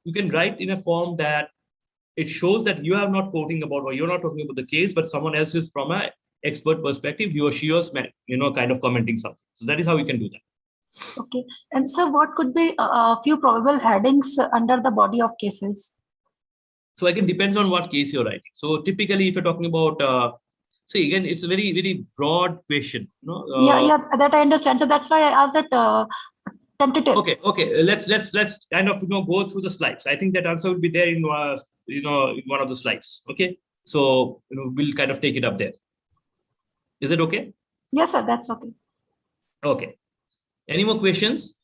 you can write in a form that it shows that you are not quoting about, or you're not talking about the case, but someone else is from an expert perspective, he or she was, kind of commenting something. So that is how we can do that. Okay. And so what could be a few probable headings under the body of cases? So again, depends on what case you're writing. So typically, if you're talking about, see, again, it's a very, very broad question. Yeah, that I understand. So that's why I asked it tentative. Okay. Let's kind of go through the slides. I think that answer will be there in in one of the slides. Okay, so we'll kind of take it up there. Is it okay? Yes, sir. That's okay. Okay. Any more questions?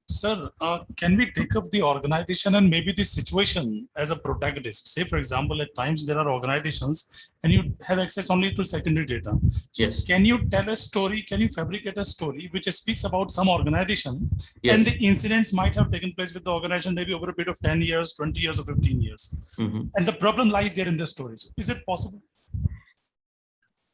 Sir, can we take up the organization and maybe the situation as a protagonist? Say, for example, at times there are organizations and you have access only to secondary data. So Yes. Can you tell a story? Can you fabricate a story which speaks about some organization? Yes. And the incidents might have taken place with the organization maybe over a period of 10 years, 20 years, or 15 years. Mm-hmm. And the problem lies there in the story. So is it possible?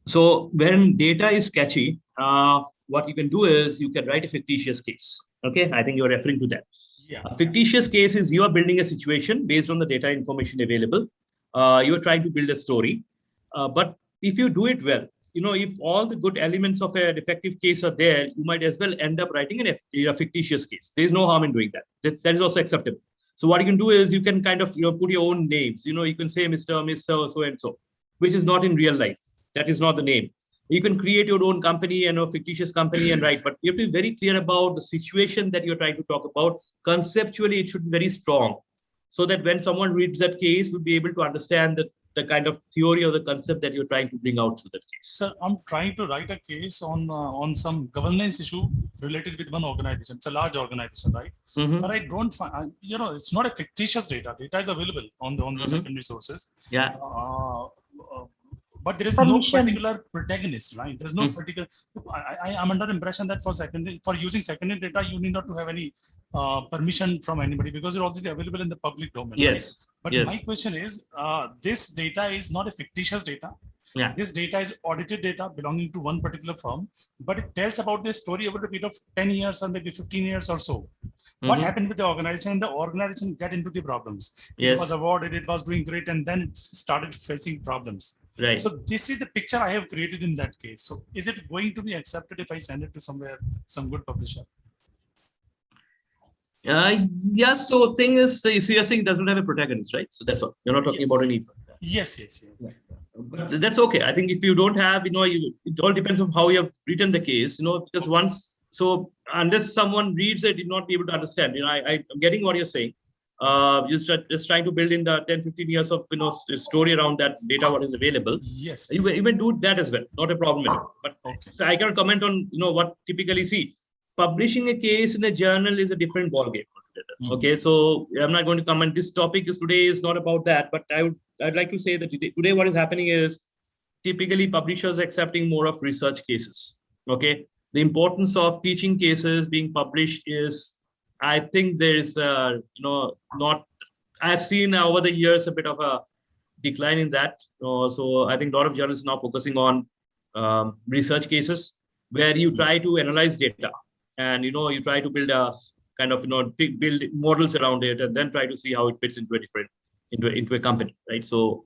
So when data is sketchy, what you can do is you can write a fictitious case. Okay, I think you're referring to that. Yeah. A fictitious case is you are building a situation based on the data information available. You are trying to build a story. But if you do it well, if all the good elements of an effective case are there, you might as well end up writing a fictitious case. There is no harm in doing that. That is also acceptable. So what you can do is you can kind of put your own names. You can say Mr. Miss so and so, which is not in real life. That is not the name. You can create your own company and a fictitious company and write, but you have to be very clear about the situation that you're trying to talk about. Conceptually, it should be very strong, so that when someone reads that case, will be able to understand the kind of theory or the concept that you're trying to bring out through that case. Sir, I'm trying to write a case on some governance issue related with one organization. It's a large organization, right? Mm-hmm. But I don't find, it's not a fictitious data. Data is available on the secondary sources. Yeah. But there is no particular protagonist, right? There's no particular. I am under impression that for using secondary data, you need not to have any permission from anybody because it's already available in the public domain. Yes. Right? But yes. my question is, this data is not a fictitious data. Yeah. This data is audited data belonging to one particular firm, but it tells about the story over a period of 10 years or maybe 15 years or so. What happened with the organization? The organization get into the problems. Yes. It was awarded, it was doing great, and then started facing problems. Right. So this is the picture I have created in that case. So is it going to be accepted if I send it to some good publisher? Yeah. So thing is, so you're saying it doesn't have a protagonist, right? So that's all. You're not talking about any. Yes. But that's okay. I think if you don't have, it all depends on how you have written the case, because unless someone reads it, you'll not be able to understand. I'm getting what you're saying. just trying to build in the 10-15 years of story around that data what is available. Yes. You even do that as well, not a problem at all. But okay. So I cannot comment on what typically see. Publishing a case in a journal is a different ballgame altogether. Okay, so I'm not going to comment. This topic today is not about that, but I'd like to say that today what is happening is typically publishers accepting more of research cases. Okay, the importance of teaching cases being published is, I think there is not. I've seen over the years a bit of a decline in that. So I think a lot of journalists are now focusing on research cases where you try to analyze data and you try to build a kind of build models around it and then try to see how it fits into a different into a company, right? So,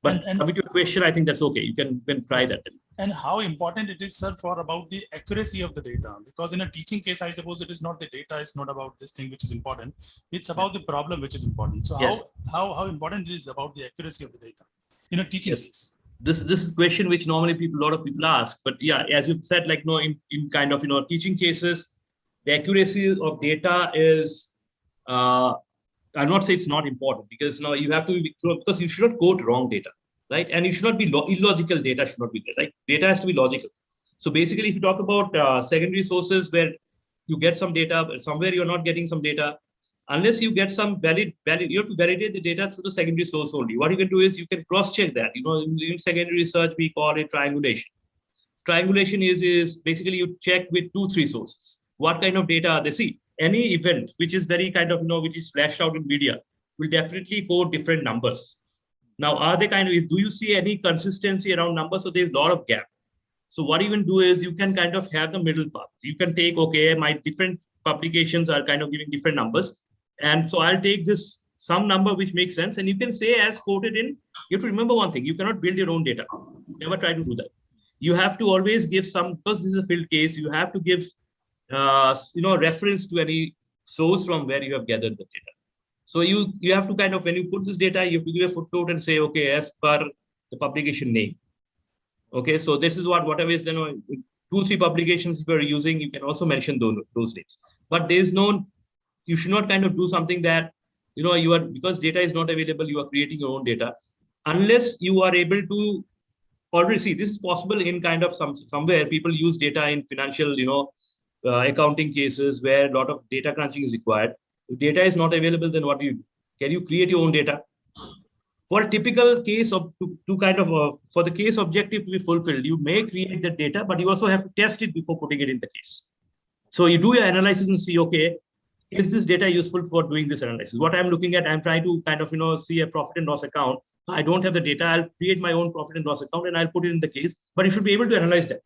but coming to your question, I think that's okay. You can try that. And how important it is, sir, for about the accuracy of the data? Because in a teaching case, I suppose it is not the data, it's not about this thing which is important. It's about the problem which is important. So yes. how important it is about the accuracy of the data in a teaching case? This is a question which normally a lot of people ask, but yeah, as you've said, like in kind of teaching cases, the accuracy of data is I'll not say it's not important, because now you have to because you should not quote wrong data, right? And you should not be illogical data should not be there, right? Data has to be logical. So basically, if you talk about secondary sources where you get some data, but somewhere you're not getting some data, unless you get some valid, you have to validate the data through the secondary source only. What you can do is you can cross-check that. In secondary research, we call it triangulation. Triangulation is basically you check with 2-3 sources. What kind of data they see? Any event which is very kind of, which is flashed out in media will definitely quote different numbers. Now, are they do you see any consistency around numbers? So there's a lot of gap. So what you can do is you can kind of have the middle path. You can take, okay, my different publications are kind of giving different numbers. And so I'll take some number which makes sense. And you can say as quoted in, you have to remember one thing, you cannot build your own data. Never try to do that. You have to always give because this is a field case, you have to give, reference to any source from where you have gathered the data. So you have to kind of, when you put this data, you have to give a footnote and say, okay, as per the publication name. Okay, so this is whatever is, 2-3 publications if you're using, you can also mention those names. But there's you should not kind of do something that, because data is not available, you are creating your own data. Unless you are able to already see, this is possible in kind of somewhere people use data in financial, accounting cases where a lot of data crunching is required. If data is not available, then what do you do? Can you create your own data? For a typical case of for the case objective to be fulfilled, you may create the data, but you also have to test it before putting it in the case. So you do your analysis and see, okay, is this data useful for doing this analysis? What I'm looking at, I'm trying to kind of, see a profit and loss account. I don't have the data. I'll create my own profit and loss account and I'll put it in the case, but you should be able to analyze that.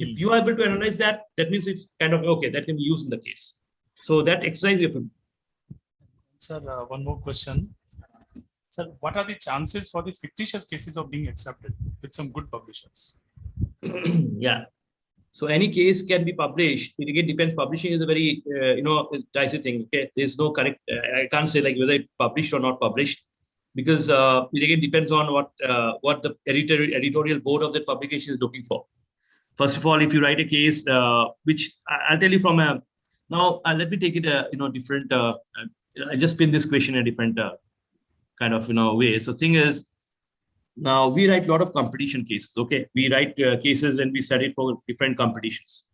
If you are able to analyze that, that means it's kind of, okay, that can be used in the case. So that exercise you have to do. Sir, one more question. Sir, what are the chances for the fictitious cases of being accepted with some good publishers? Yeah. So any case can be published. It again depends. Publishing is a very, dicey thing. Okay, there's no correct. I can't say like whether it's published or not published, because it again depends on what the editorial board of that publication is looking for. First of all, if you write a case, which I'll tell you from now, let me take it different. I just spin this question in a different kind of way. So thing is, now we write a lot of competition cases. Okay, we write cases and we study for different competitions.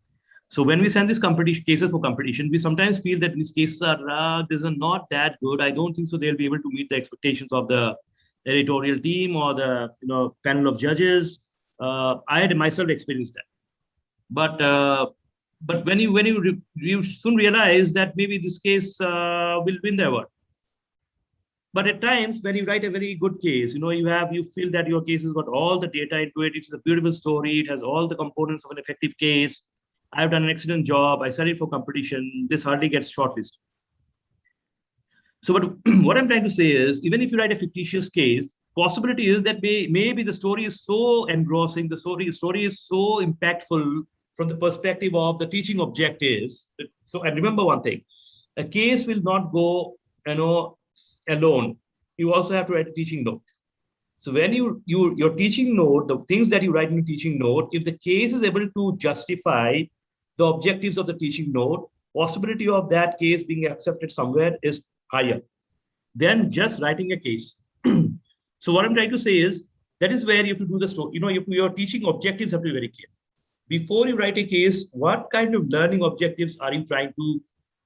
So when we send these cases for competition, we sometimes feel that these cases are these are not that good. I don't think so they'll be able to meet the expectations of the editorial team or the panel of judges. I had myself experienced that, but when you soon realize that maybe this case will win the award. But at times when you write a very good case, you feel that your case has got all the data into it. It's a beautiful story. It has all the components of an effective case. I've done an excellent job. I studied for competition. This hardly gets shortlisted. So what I'm trying to say is, even if you write a fictitious case, possibility is that maybe the story is so engrossing, the story is so impactful from the perspective of the teaching objectives. So, and remember one thing, a case will not go, alone. You also have to write a teaching note. So when your teaching note, the things that you write in the teaching note, if the case is able to justify the objectives of the teaching note, possibility of that case being accepted somewhere is higher than just writing a case. So what I'm trying to say is, that is where you have to do the story. If your teaching objectives have to be very clear. Before you write a case, what kind of learning objectives are you trying to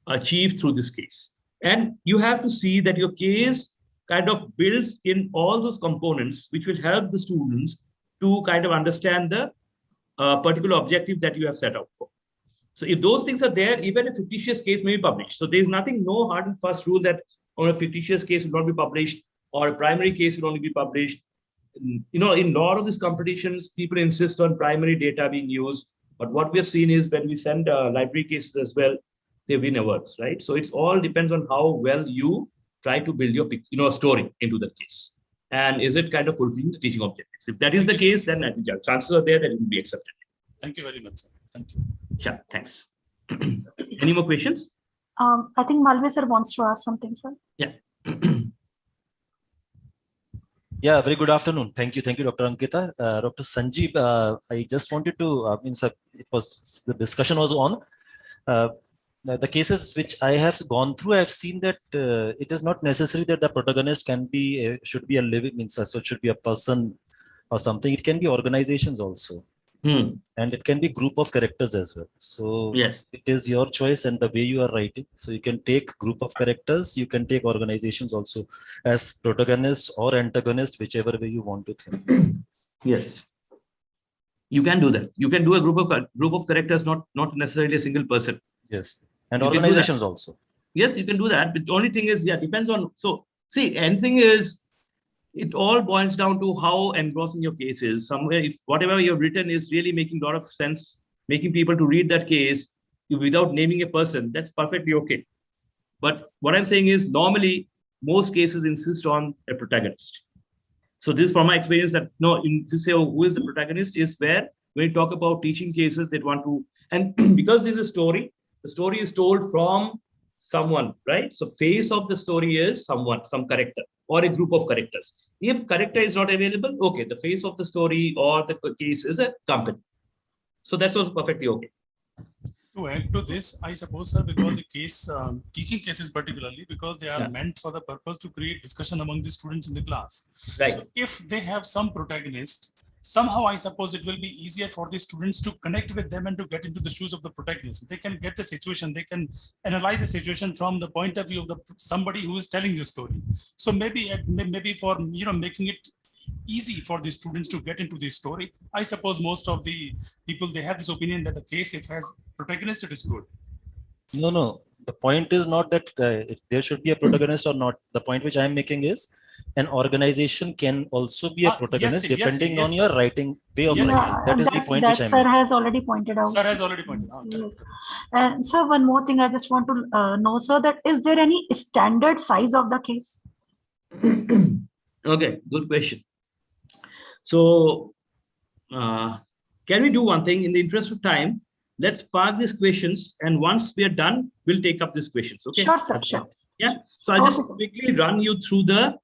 achieve through this case? And you have to see that your case kind of builds in all those components, which will help the students to kind of understand the particular objective that you have set out for. So if those things are there, even a fictitious case may be published. So there's no hard and fast rule that on a fictitious case will not be published or a primary case will only be published. In a lot of these competitions, people insist on primary data being used. But what we have seen is when we send library cases as well, they win awards, right? So it all depends on how well you try to build your story into the case. And is it kind of fulfilling the teaching objectives? If that is the case, then I think chances are there that it will be accepted. Thank you very much, sir. Thank you. Yeah, thanks. Any more questions? I think Malvi sir wants to ask something, sir. Yeah. Yeah, very good afternoon. Thank you, Dr. Ankita. Dr. Sanjeev, I just wanted to, the discussion was on the cases which I have gone through. I've seen that it is not necessary that the protagonist should be a living, so it should be a person or something. It can be organizations also. And it can be group of characters as well. So yes, it is your choice and the way you are writing. So you can take group of characters, you can take organizations also as protagonist or antagonist, whichever way you want to think. Yes, you can do that. You can do a group of characters, not necessarily a single person. Yes, and organizations also. Yes, you can do that. But the only thing is, depends on. So see, anything is. It all boils down to how engrossing your case is. Somewhere, if whatever you've written is really making a lot of sense, making people to read that case without naming a person, that's perfectly okay. But what I'm saying is, normally, most cases insist on a protagonist. So this, from my experience, that if you say, who is the protagonist, is where when you talk about teaching cases, they want to, and because this is a story, the story is told from someone, right? So face of the story is someone, some character or a group of characters. If character is not available, okay, the face of the story or the case is a company. So that's also perfectly okay. To add to this, I suppose, sir, because the case, teaching cases particularly, because they are meant for the purpose to create discussion among the students in the class. Right. So if they have some protagonist, somehow I suppose it will be easier for the students to connect with them and to get into the shoes of the protagonist. They can get the situation, they can analyze the situation from the point of view of somebody who is telling the story. So maybe for making it easy for the students to get into the story, I suppose most of the people, they have this opinion that the case, if it has protagonist, it is good. No. The point is not that there should be a protagonist or not. The point which I am making is an organization can also be a protagonist depending on your writing way of writing. That is the point which I am making. Sir has already pointed out. Sir has already pointed out. Yes. And sir, one more thing I just want to know, sir, that is there any standard size of the case? Okay, good question. So can we do one thing in the interest of time? Let's park these questions, and once we are done, we'll take up these questions. Okay. Sure, sir. Sure. Yeah. So I'll just quickly run you through the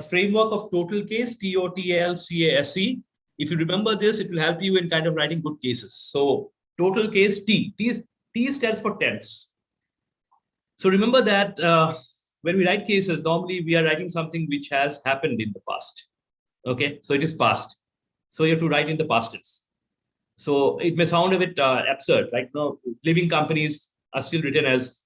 framework of total case, TOTALCASE. If you remember this, it will help you in kind of writing good cases. So total case, T stands for tense. So remember that when we write cases, normally we are writing something which has happened in the past. Okay, so it is past. So you have to write in the past tense. So it may sound a bit absurd, right? No, living companies are still written as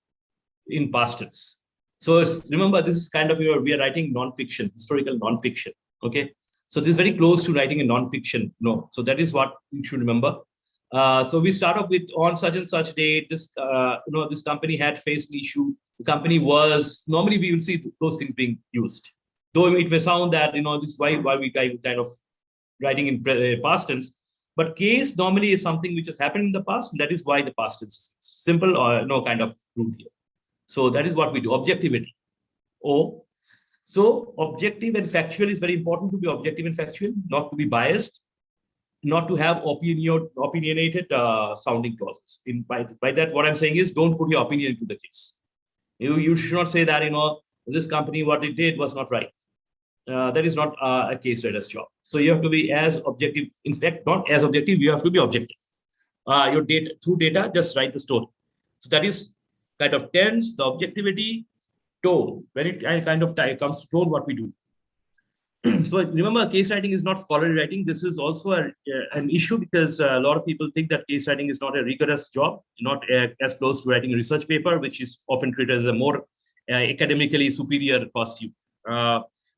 in past tense. So remember, this is kind of we are writing non-fiction, historical non-fiction. Okay, so this is very close to writing a non-fiction. No, so that is what you should remember. So we start off with on such and such date. This this company had faced an issue. The company was, normally we will see those things being used. Though it may sound that this is why we kind of writing in past tense. But case normally is something which has happened in the past. And that is why the past tense is simple or no kind of rule here. So that is what we do. Objectivity. So objective and factual is very important to be objective and factual, not to be biased, not to have opinionated sounding clauses. By that, what I'm saying is don't put your opinion into the case. You should not say that, this company, what it did was not right. That is not a case writer's job. So you have to be as objective. In fact, not as objective, you have to be objective. Your data, through data, just write the story. So that is kind of tense, the objectivity, tone. When it kind of comes to tone, what we do. So remember, case writing is not scholarly writing. This is also an issue because a lot of people think that case writing is not a rigorous job, not as close to writing a research paper, which is often treated as a more academically superior pursuit.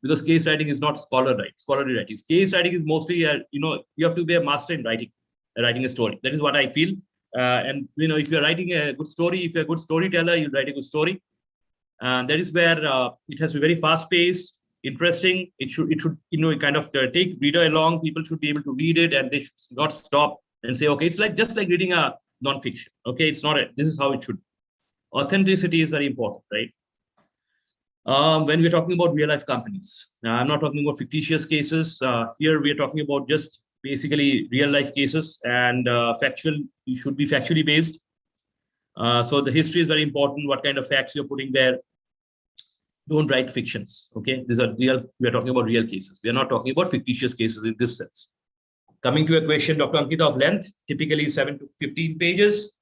Because case writing is not scholarly writing. Case writing is mostly, you have to be a master in writing a story. That is what I feel. And if you're writing a good story, if you're a good storyteller, you write a good story. That is where it has to be very fast-paced, interesting. It should kind of take reader along. People should be able to read it, and they should not stop and say, okay, it's just like reading a non-fiction. Okay, it's not. This is how it should. Authenticity is very important, right? When we're talking about real-life companies, I'm not talking about fictitious cases. Here we are talking about just basically real-life cases, and you should be factually based. So the history is very important. What kind of facts you're putting there? Don't write fictions. Okay, these are real. We are talking about real cases. We are not talking about fictitious cases in this sense. Coming to a question, Dr. Ankita, of length, typically 7 to 15 pages.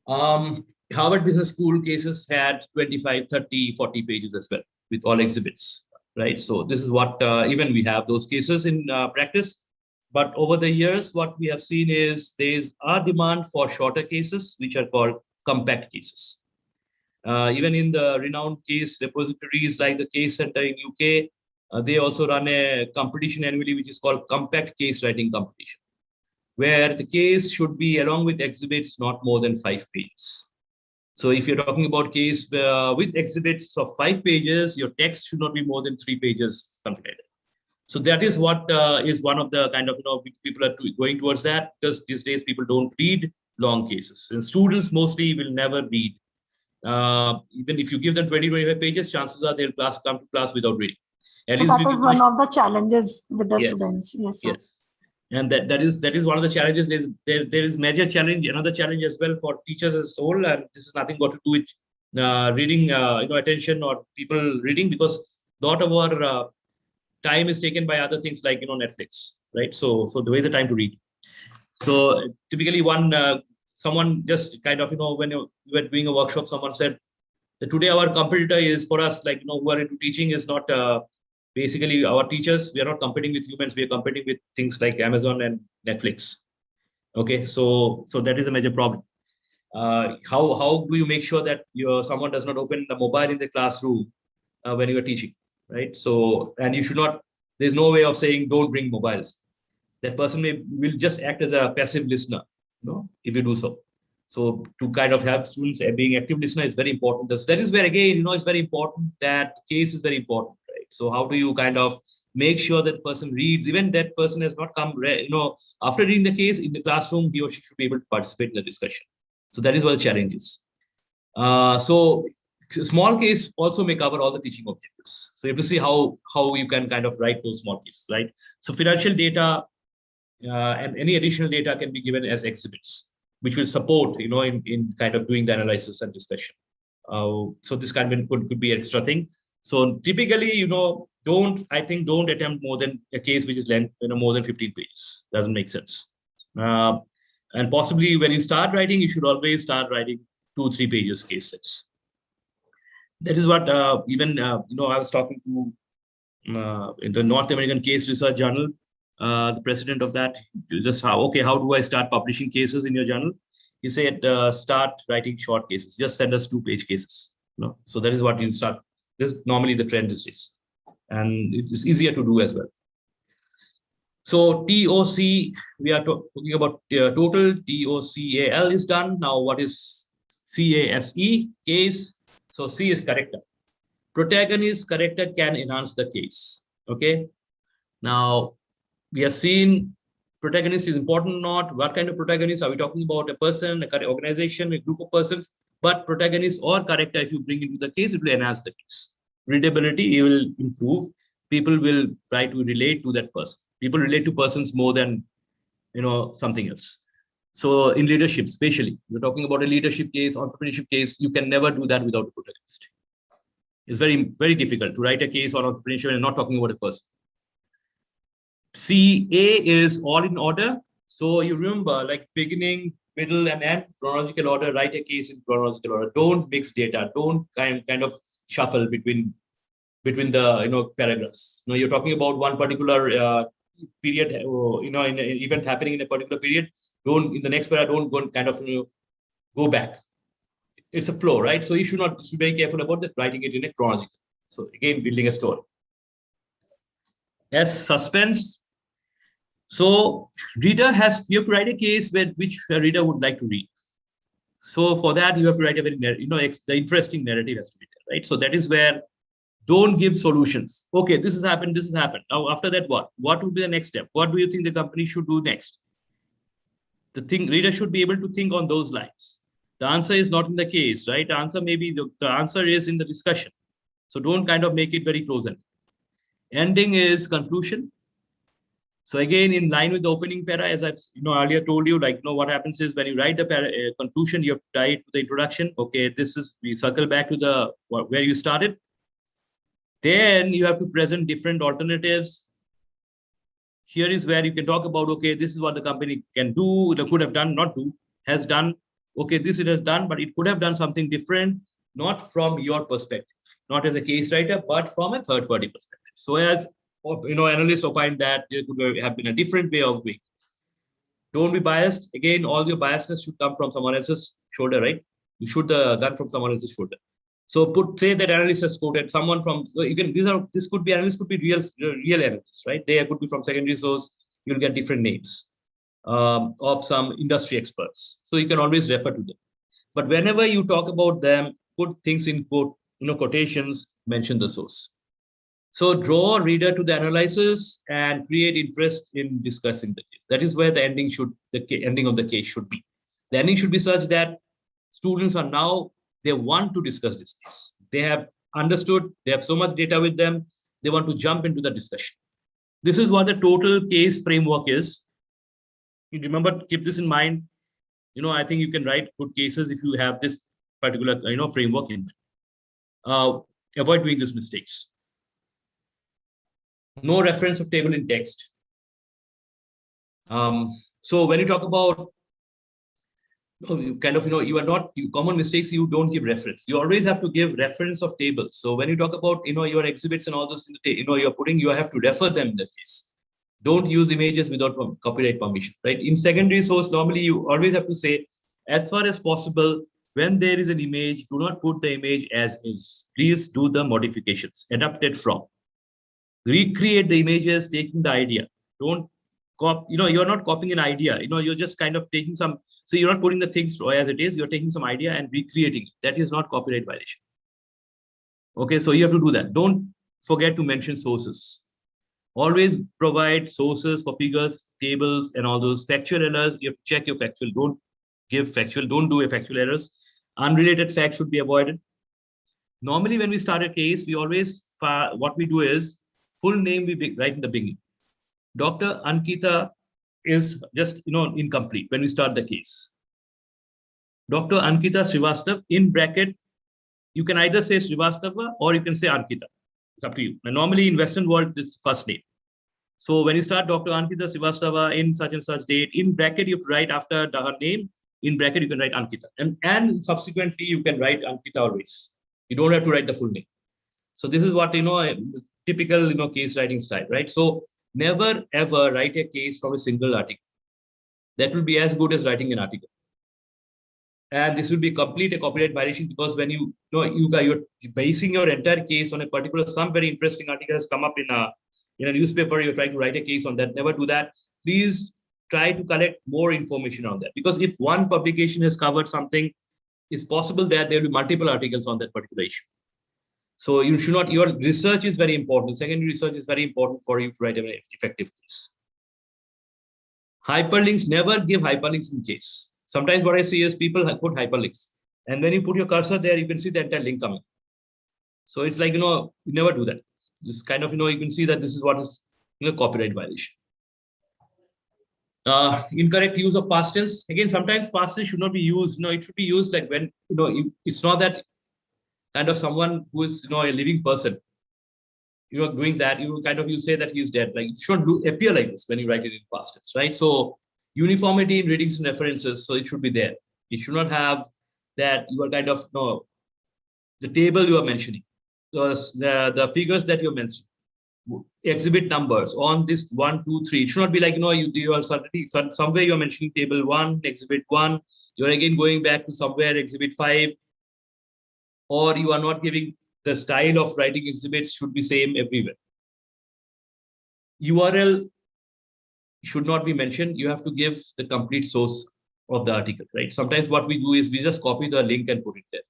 Harvard Business School cases had 25, 30, 40 pages as well, with all exhibits, right? So this is what even we have those cases in practice. But over the years, what we have seen is there's a demand for shorter cases, which are called compact cases. Even in the renowned case repositories like the Case Center in UK, they also run a competition annually, which is called Compact Case Writing Competition, where the case should be, along with exhibits, not more than 5 pages. So if you're talking about case with exhibits of 5 pages, your text should not be more than 3 pages, something like that. So that is what is one of the kind of, people are going towards that, because these days people don't read long cases. And students mostly will never read. Even if you give them 20, 25 pages, chances are they'll come to class without reading. At least that is one of the challenges with the students. Yes, sir. Yes. And that is one of the challenges. There is major challenge, another challenge as well for teachers as a whole. And this is nothing got to do with reading, attention or people reading, because a lot of our time is taken by other things like, Netflix, right? So there is a time to read. So typically someone just kind of, when you were doing a workshop, someone said that today our competitor is for us, like, who are into teaching is not basically our teachers. We are not competing with humans. We are competing with things like Amazon and Netflix. Okay, so that is a major problem. How do you make sure that someone does not open the mobile in the classroom when you are teaching, right? So, and you should not, there's no way of saying don't bring mobiles. That person will just act as a passive listener, if you do so. So to kind of have students being active listener is very important. That is where, again, it's very important that case is very important, right? So how do you kind of make sure that person reads, even that person has not come, after reading the case in the classroom, he or she should be able to participate in the discussion. So that is what the challenge is. So small case also may cover all the teaching objectives. So you have to see how you can kind of write those small cases, right? So financial data and any additional data can be given as exhibits, which will support, in kind of doing the analysis and discussion. So this kind of could be an extra thing. So typically, don't attempt more than a case which is length, more than 15 pages. Doesn't make sense. And possibly when you start writing, you should always start writing 2-3 pages caselets. That is what even, I was talking to in the North American Case Research Journal, the president of that, just how do I start publishing cases in your journal? He said, start writing short cases. Just send us 2-page cases. So that is what you start. This is normally the trend these days. And it is easier to do as well. So TOC, we are talking about total. TOCAL is done. Now what is CASE? Case. So C is character. Protagonist, character can enhance the case. Okay. Now, we have seen protagonist is important or not. What kind of protagonist? Are we talking about a person, an organization, a group of persons? But protagonist or character, if you bring into the case, it will enhance the case. Readability, it will improve. People will try to relate to that person. People relate to persons more than, something else. So in leadership, especially, we're talking about a leadership case, entrepreneurship case, you can never do that without a protagonist. It's very, very difficult to write a case on entrepreneurship and not talking about a person. CA is all in order. So you remember, like beginning, middle, and end, chronological order, write a case in chronological order. Don't mix data. Don't kind of shuffle between the paragraphs. You're talking about one particular period, in an event happening in a particular period. Don't in the next paragraph, don't go and kind of go back. It's a flow, right? So you should be very careful about that, writing it in a chronological. So again, building a story. As suspense. So you have to write a case which a reader would like to read. So for that, you have to write a very, the interesting narrative has to be there, right? So that is where don't give solutions. Okay, this has happened, this has happened. Now, after that, what? What would be the next step? What do you think the company should do next? The reader should be able to think on those lines. The answer is not in the case, right? The answer maybe the answer is in the discussion. So don't kind of make it very close-ended. Ending is conclusion. So again, in line with the opening para, as I've earlier told you, what happens is when you write the conclusion, you have to tie it to the introduction. Okay, we circle back to where you started. Then you have to present different alternatives. Here is where you can talk about, okay, this is what the company can do, it could have done, not do, has done. Okay, this it has done, but it could have done something different, not from your perspective, not as a case writer, but from a third-party perspective. So as analysts opine that there could have been a different way of doing. Don't be biased. Again, all your biasness should come from someone else's shoulder, right? You shoot the gun from someone else's shoulder. So say that analyst has quoted someone from, so you can, this could be analysts, could be real analysts, right? They could be from secondary source. You'll get different names of some industry experts. So you can always refer to them. But whenever you talk about them, put things in quotations, mention the source. So draw reader to the analysis and create interest in discussing the case. That is where the ending of the case should be. The ending should be such that students are now, they want to discuss this case. They have understood, they have so much data with them, they want to jump into the discussion. This is what the total case framework is. You remember, keep this in mind. I think you can write good cases if you have this particular framework in mind. Avoid doing these mistakes. No reference of table in text. So when you talk about common mistakes, you don't give reference. You always have to give reference of tables. So when you talk about your exhibits and all those you have to refer them in the case. Don't use images without copyright permission, right? In secondary source, normally you always have to say, as far as possible, when there is an image, do not put the image as is. Please do the modifications, adapt it from. Recreate the images, taking the idea. Don't you're not copying an idea. You're just kind of taking some. So you're not putting the things as it is. You're taking some idea and recreating it. That is not copyright violation. Okay, so you have to do that. Don't forget to mention sources. Always provide sources for figures, tables, and all those factual errors. You have to check your factual. Don't give factual. Don't do a factual errors. Unrelated facts should be avoided. Normally, when we start a case, we always what we do is full name we write in the beginning. Dr. Ankita is just incomplete when we start the case. Dr. Ankita Srivastava, in bracket, you can either say Srivastava or you can say Ankita. It's up to you. And normally in Western world, this first name. So when you start Dr. Ankita Srivastava in such and such date, in bracket you have to write after her name. In bracket you can write Ankita, and subsequently you can write Ankita always. You don't have to write the full name. So this is what typical case writing style, right? So never ever write a case from a single article. That will be as good as writing an article. And this will be a copyright violation, because when you're basing your entire case on a particular, some very interesting article has come up in a newspaper, you're trying to write a case on that. Never do that. Please try to collect more information on that, because if one publication has covered something, it's possible that there will be multiple articles on that particular issue. So you should not, your research is very important. Secondary research is very important for you to write an effective case. Hyperlinks, never give hyperlinks in case. Sometimes what I see is people put hyperlinks, and when you put your cursor there, you can see the entire link coming. So it's like, you never do that. Just kind of, you can see that this is what is copyright violation. Incorrect use of past tense. Again, sometimes past tense should not be used. It should be used like when, it's not that kind of someone who is, a living person, doing that, you say that he is dead. Like, it should appear like this when you write it in past tense, right? So uniformity in readings and references. So it should be there. It should not have that you are kind of, the table you are mentioning. the figures that you mentioned, exhibit numbers on this 1, 2, 3. It should not be like, you are suddenly, somewhere you're mentioning table 1, exhibit 1, you're again going back to somewhere exhibit 5, or you are not giving the style of writing exhibits should be same everywhere. URL should not be mentioned. You have to give the complete source of the article, right? Sometimes what we do is we just copy the link and put it there.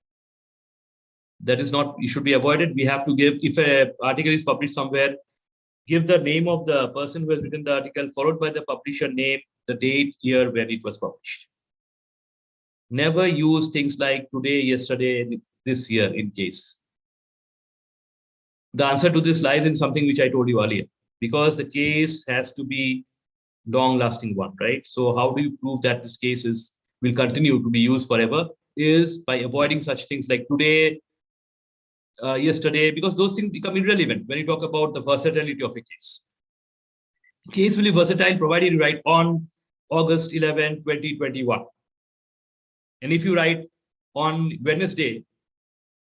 That is not, it should be avoided. We have to give, if an article is published somewhere, give the name of the person who has written the article, followed by the publisher name, the date, year when it was published. Never use things like today, yesterday, this year in case. The answer to this lies in something which I told you earlier, because the case has to be long-lasting one, right? So how do you prove that this case will continue to be used forever? Is by avoiding such things like today, yesterday, because those things become irrelevant when you talk about the versatility of a case. Case will be versatile provided you write on August 11, 2021. And if you write on Wednesday,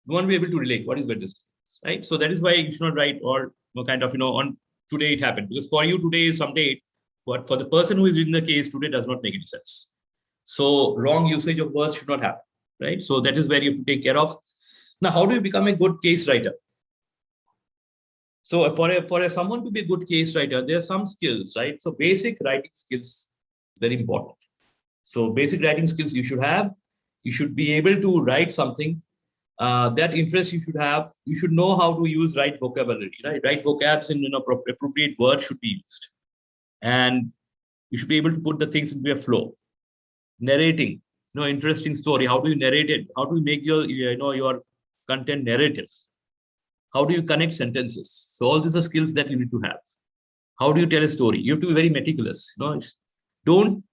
you won't be able to relate what is Wednesday, right? So that is why you should not write or kind of, on today it happened, because for you today is some date, but for the person who is reading the case, today does not make any sense. So wrong usage of words should not happen, right? So that is where you have to take care of. Now, how do you become a good case writer? So for someone to be a good case writer, there are some skills, right? So basic writing skills, very important. So basic writing skills you should have. You should be able to write something. That interest you should have. You should know how to use right vocabulary, right? Right vocabs in appropriate words should be used. And you should be able to put the things into a flow. Narrating, interesting story. How do you narrate it? How do you make your content narrative? How do you connect sentences? So all these are skills that you need to have. How do you tell a story? You have to be very meticulous.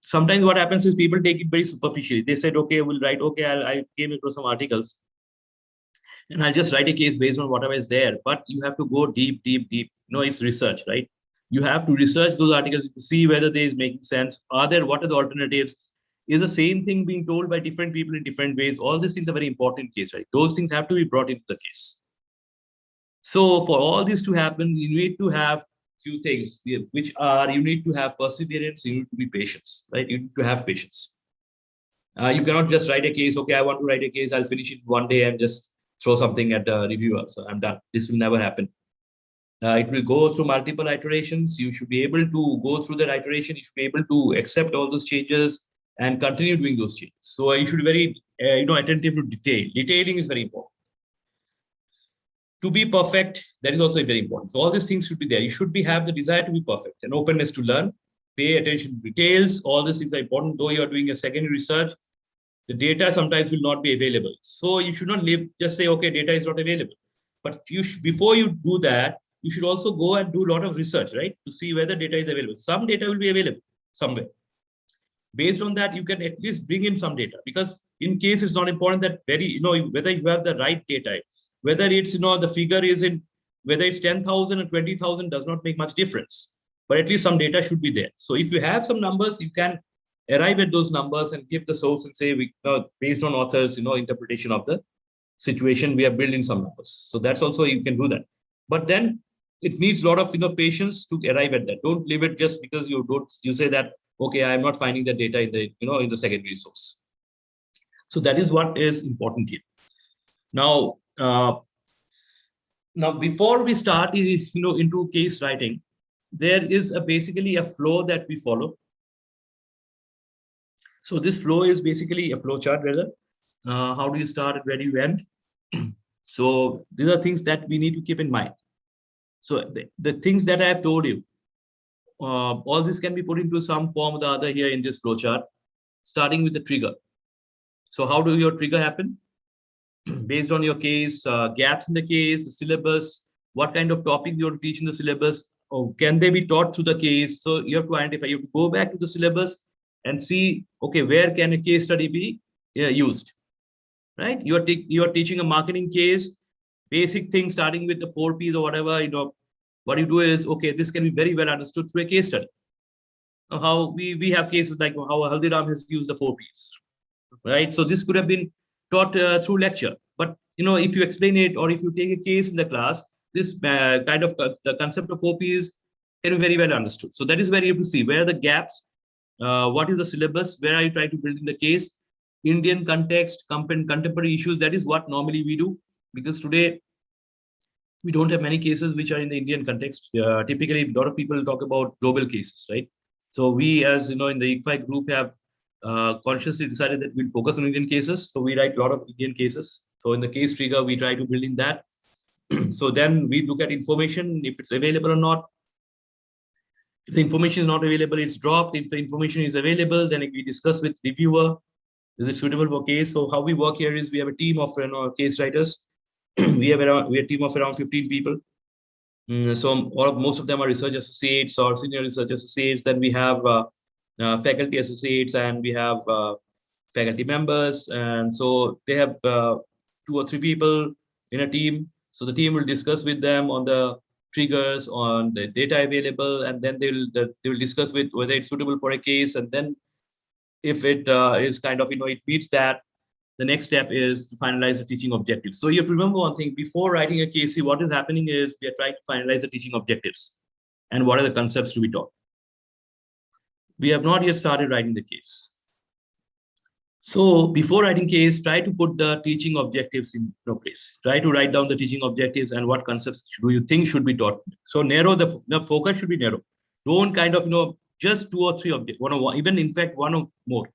Sometimes what happens is people take it very superficially. They said, okay, we'll write, okay, I came across some articles and I'll just write a case based on whatever is there. But you have to go deep, deep, deep. It's research, right? You have to research those articles to see whether they is making sense. What are the alternatives? Is the same thing being told by different people in different ways? All these things are very important case, right? Those things have to be brought into the case. So for all this to happen, you need to have few things, which are, you need to have perseverance, you need to be patient, right? You need to have patience. You cannot just write a case, okay, I want to write a case, I'll finish it one day and just throw something at the reviewer, so I'm done. This will never happen. It will go through multiple iterations. You should be able to go through that iteration. You should be able to accept all those changes and continue doing those changes. So you should be very, attentive to detail. Detailing is very important. To be perfect, that is also very important. So all these things should be there. You should have the desire to be perfect and openness to learn, pay attention to details. All these things are important. Though you're doing a secondary research, the data sometimes will not be available. So you should not just say, okay, data is not available. But before you do that, you should also go and do a lot of research, right? To see whether data is available. Some data will be available somewhere. Based on that, you can at least bring in some data, because in case it's not important that whether you have the right data, whether it's, the figure is in, whether it's 10,000 or 20,000 does not make much difference, but at least some data should be there. So if you have some numbers, you can arrive at those numbers and give the source and say, based on authors, interpretation of the situation, we have built in some numbers. So that's also, you can do that. But then it needs a lot of, patience to arrive at that. Don't leave it just because you say that, okay, I'm not finding the data in the, in the secondary source. So that is what is important here. Now, before we start, into case writing, there is basically a flow that we follow. So this flow is basically a flow chart, rather. How do you start and where do you end? So these are things that we need to keep in mind. So the things that I have told you, all this can be put into some form or the other here in this flow chart, starting with the trigger. So how do your trigger happen? Based on your case, gaps in the case, the syllabus, what kind of topic you want to teach in the syllabus, or can they be taught through the case? So you have to identify, you have to go back to the syllabus and see, okay, where can a case study be used, right? You are teaching a marketing case, basic thing starting with the 4 Ps or whatever, what you do is, okay, this can be very well understood through a case study. How we have cases like how Haldiram has used the 4 Ps, right? So this could have been taught through lecture, but if you explain it or if you take a case in the class, this kind of the concept of OP is very well understood. So that is where you have to see where are the gaps, what is the syllabus, where are you trying to build in the case, Indian context, contemporary issues. That is what normally we do, because today we don't have many cases which are in the Indian context. Typically, a lot of people talk about global cases, right? So we, as in the ICFI group, have consciously decided that we'll focus on Indian cases. So we write a lot of Indian cases. So in the case trigger, we try to build in that. So then we look at information, if it's available or not. If the information is not available, it's dropped. If the information is available, then we discuss with reviewer, is it suitable for case? So how we work here is we have a team of case writers. we have a team of around 15 people. So most of them are research associates or senior research associates. Then we have faculty associates, and we have faculty members. And so they have 2 or 3 people in a team. So the team will discuss with them on the triggers, on the data available, and then they will discuss with whether it's suitable for a case. And then if it is kind of, it meets that, the next step is to finalize the teaching objectives. So you have to remember one thing: before writing a case, what is happening is we are trying to finalize the teaching objectives and what are the concepts to be taught. We have not yet started writing the case. So before writing case, try to put the teaching objectives in place. Try to write down the teaching objectives and what concepts do you think should be taught. So narrow the focus should be narrow. Don't kind of just 2 or 3 objectives, even in fact 1 or more.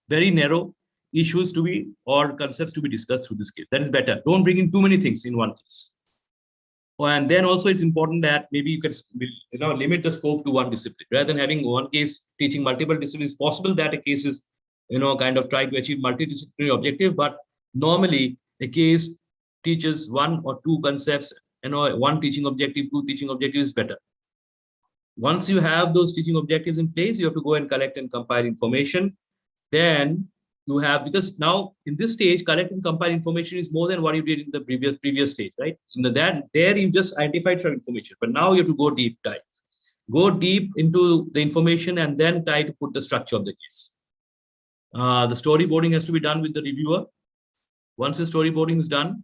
Very narrow issues to be or concepts to be discussed through this case. That is better. Don't bring in too many things in one case. And then also it's important that maybe you can limit the scope to one discipline rather than having one case teaching multiple disciplines. It's possible that a case is kind of trying to achieve multidisciplinary objective, but normally a case teaches 1 or 2 concepts. 1 teaching objective, 2 teaching objectives is better. Once you have those teaching objectives in place, you have to go and collect and compile information. Then you have, because now in this stage, collect and compile information is more than what you did in the previous stage, right? There you just identified some information, but now you have to go deep dive. Go deep into the information and then try to put the structure of the case. The storyboarding has to be done with the reviewer. Once the storyboarding is done,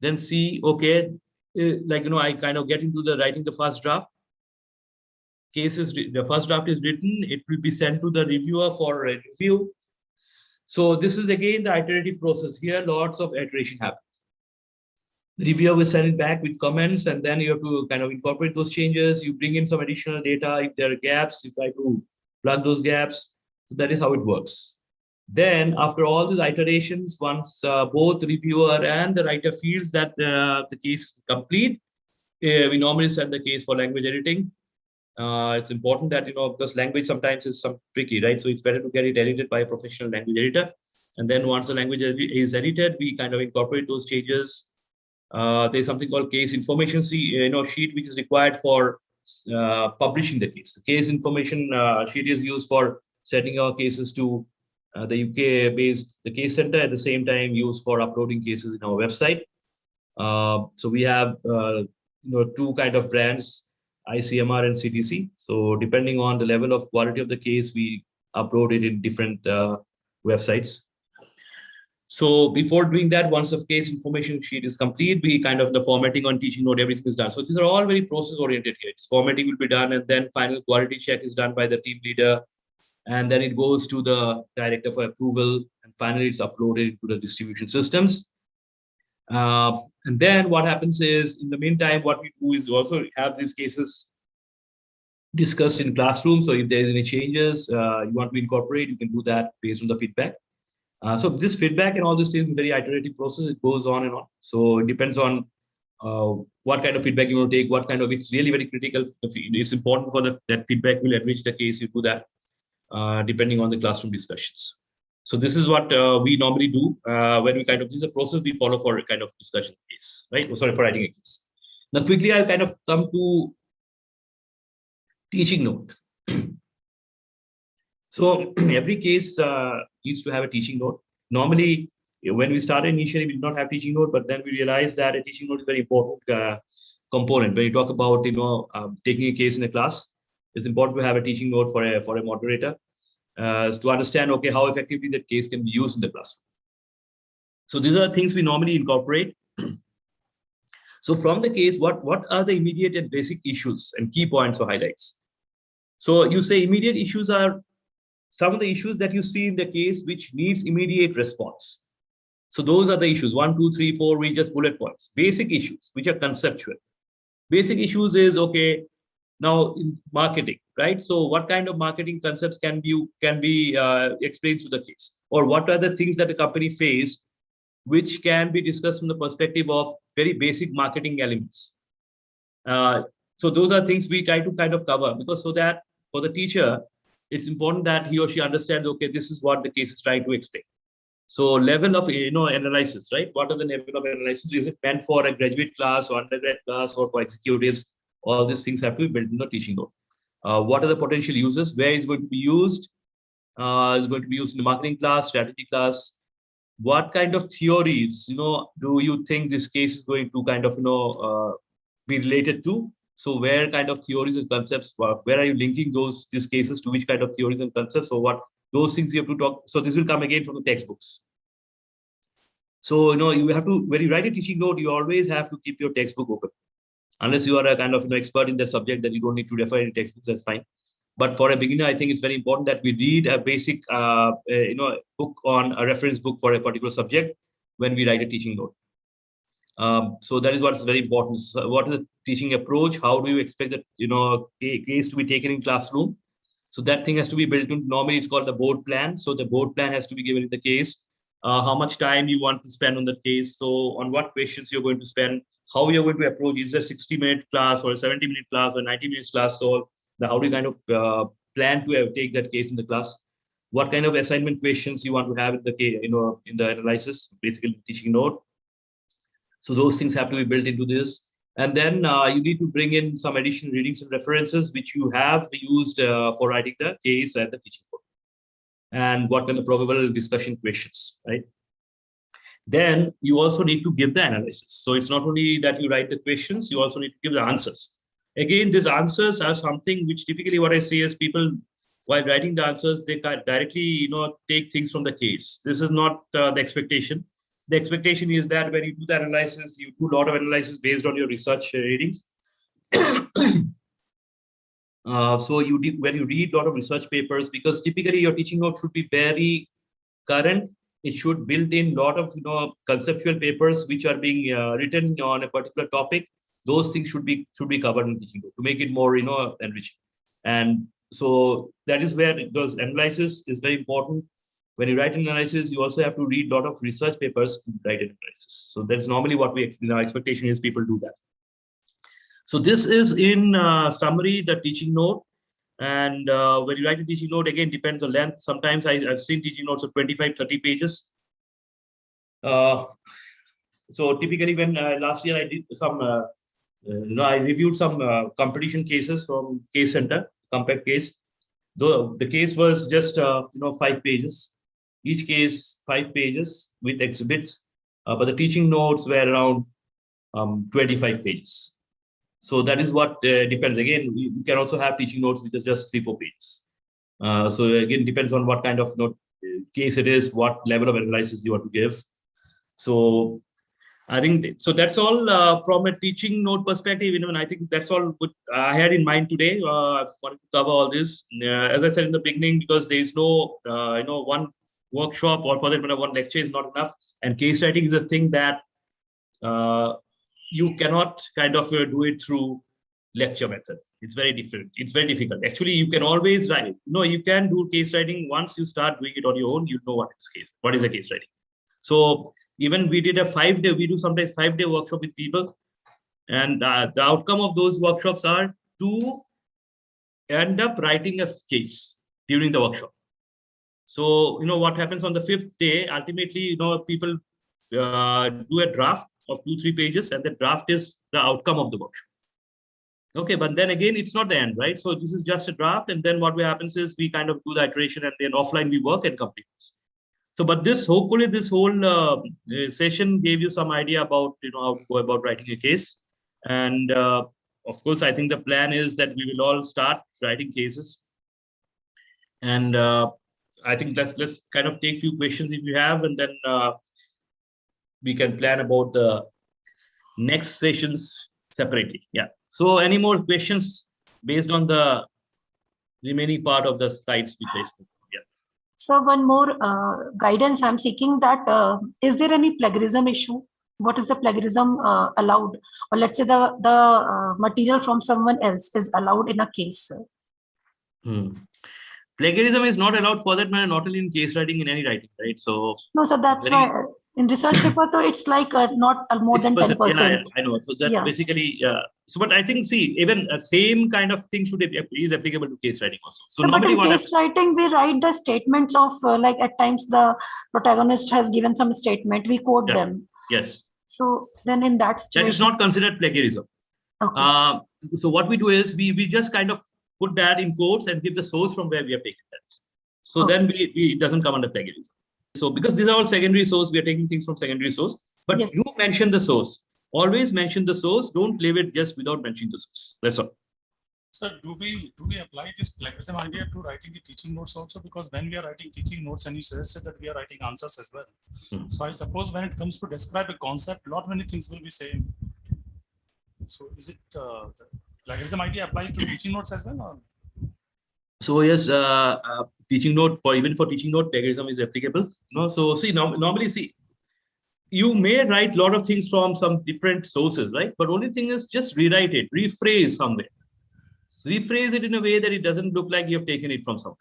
then see, okay, I kind of get into the writing the first draft. The first draft is written, it will be sent to the reviewer for a review. So this is again the iterative process. Here, lots of iteration happens. The reviewer will send it back with comments, and then you have to kind of incorporate those changes. You bring in some additional data. If there are gaps, you try to plug those gaps. So that is how it works. Then after all these iterations, once both reviewer and the writer feels that the case is complete, we normally send the case for language editing. It's important that, because language sometimes is tricky, right? So it's better to get it edited by a professional language editor. And then once the language is edited, we kind of incorporate those changes. There's something called case information sheet, which is required for publishing the case. The case information sheet is used for sending our cases to the UK-based the case center, at the same time used for uploading cases in our website. So we have 2 kind of brands, ICMR and CTC. So depending on the level of quality of the case, we upload it in different websites. So before doing that, once the case information sheet is complete, we kind of the formatting on teaching note, everything is done. So these are all very process oriented here. It's formatting will be done, and then final quality check is done by the team leader. And then it goes to the director for approval. And finally, it's uploaded into the distribution systems. And then what happens is, in the meantime, what we do is we also have these cases discussed in classroom. So if there's any changes you want to incorporate, you can do that based on the feedback. So this feedback and all this is a very iterative process. It goes on and on. So it depends on what kind of feedback you want to take, what kind of, it's really very critical. It's important for that feedback will enrich the case. You do that depending on the classroom discussions. So this is what we normally do when we kind of, this is a process we follow for a kind of discussion case, right? For writing a case. Now quickly, I'll kind of come to teaching note. So every case needs to have a teaching note. Normally, when we started initially, we did not have teaching note, but then we realized that a teaching note is a very important component. When you talk about taking a case in a class, it's important to have a teaching note for a moderator to understand, okay, how effectively that case can be used in the classroom. So these are things we normally incorporate. So from the case, what are the immediate and basic issues and key points or highlights? So you say immediate issues are some of the issues that you see in the case which needs immediate response. So those are the issues, 1, 2, 3, 4, we just bullet points. Basic issues, which are conceptual. Basic issues is, okay, now in marketing, right? So what kind of marketing concepts can be explained to the case? Or what are the things that the company face which can be discussed from the perspective of very basic marketing elements? So those are things we try to kind of cover, because so that for the teacher, it's important that he or she understands, okay, this is what the case is trying to explain. So level of analysis, right? What are the level of analysis? Is it meant for a graduate class or undergrad class or for executives? All these things have to be built in the teaching note. What are the potential uses? Where is going to be used? Is going to be used in the marketing class, strategy class. What kind of theories, do you think this case is going to kind of, be related to? So where kind of theories and concepts, where are you linking these cases to which kind of theories and concepts? So what those things you have to talk. So this will come again from the textbooks. So, you have to, when you write a teaching note, you always have to keep your textbook open. Unless you are a kind of expert in that subject, that you don't need to refer any textbooks, that's fine. But for a beginner, I think it's very important that we read a basic, book on a reference book for a particular subject when we write a teaching note. So that is what's very important. So what is the teaching approach? How do you expect that, case to be taken in classroom? So that thing has to be built in. Normally, it's called the board plan. So the board plan has to be given in the case. How much time you want to spend on the case. So on what questions you're going to spend, how you're going to approach. Is there a 60-minute class or a 70-minute class or a 90 minutes class? So how do you kind of plan to take that case in the class? What kind of assignment questions you want to have in the case, in the analysis, basically teaching note. So those things have to be built into this. And then you need to bring in some additional readings and references, which you have used for writing the case and the teaching book. And what kind of probable discussion questions, right? Then you also need to give the analysis. So it's not only that you write the questions, you also need to give the answers. Again, these answers are something which typically what I see is people, while writing the answers, they can directly, take things from the case. This is not the expectation. The expectation is that when you do the analysis, you do a lot of analysis based on your research readings. So when you read a lot of research papers, because typically your teaching note should be very current. It should build in a lot of conceptual papers which are being written on a particular topic. Those things should be covered in teaching note to make it more enriching. And so that is where those analysis is very important. When you write an analysis, you also have to read a lot of research papers to write an analysis. So that's normally what our expectation is people do that. So this is in summary, the teaching note. And when you write a teaching note, again, depends on length. Sometimes I've seen teaching notes of 25, 30 pages. So typically when last year I did some, I reviewed some competition cases from Case Center, compact case. Though the case was just, 5 pages. Each case, 5 pages with exhibits. But the teaching notes were around 25 pages. So that is what depends. Again, you can also have teaching notes which is just 3-4 pages. So again, depends on what kind of case it is, what level of analysis you want to give. So I think so. That's all from a teaching note perspective. I think that's all what I had in mind today. I wanted to cover all this. As I said in the beginning, because there is no, one workshop or for that matter, one lecture is not enough. And case writing is a thing that you cannot kind of do it through lecture method. It's very different. It's very difficult. Actually, you can always write. You can do case writing once you start doing it on your own. You know what is a case writing. So even we did a 5-day. We do sometimes 5-day workshop with people, and the outcome of those workshops are to end up writing a case during the workshop. So what happens on the 5th day? Ultimately, people do a draft of 2-3 pages, and the draft is the outcome of the workshop. Okay, but then again, it's not the end, right? So this is just a draft, and then what happens is we kind of do the iteration, and then offline we work and complete this. So, but hopefully this whole session gave you some idea about how to go about writing a case, and of course, I think the plan is that we will all start writing cases, and I think let's kind of take a few questions if you have, and then we can plan about the next sessions separately. Yeah. So any more questions based on the remaining part of the slides which I spoke? Yeah. So one more guidance I'm seeking that is there any plagiarism issue? What is the plagiarism allowed? Or let's say the material from someone else is allowed in a case. Plagiarism is not allowed for that matter, not only in case writing, in any writing, right? So no, so that's why in research paper, though, it's like not more than 10%. Yeah, I know. So that's basically, so, but I think, see, even same kind of thing is applicable to case writing also. So normally but in case writing, we write the statements of like at times the protagonist has given some statement, we quote them. Yes. So then in that situation, that is not considered plagiarism. Okay. So what we do is we just kind of put that in quotes and give the source from where we have taken that. So then it doesn't come under plagiarism. So because these are all secondary source, we are taking things from secondary source. But you mention the source. Always mention the source. Don't play with just without mentioning the source. That's all. So do we apply this plagiarism idea to writing the teaching notes also? Because when we are writing teaching notes, and you suggested that we are writing answers as well. So I suppose when it comes to describe a concept, not many things will be same. So is it the plagiarism idea applies to teaching notes as well? Or? So yes, teaching note even for teaching note, plagiarism is applicable. So see, normally see, you may write a lot of things from some different sources, right? But only thing is just rewrite it, rephrase somewhere. Rephrase it in a way that it doesn't look like you have taken it from somewhere.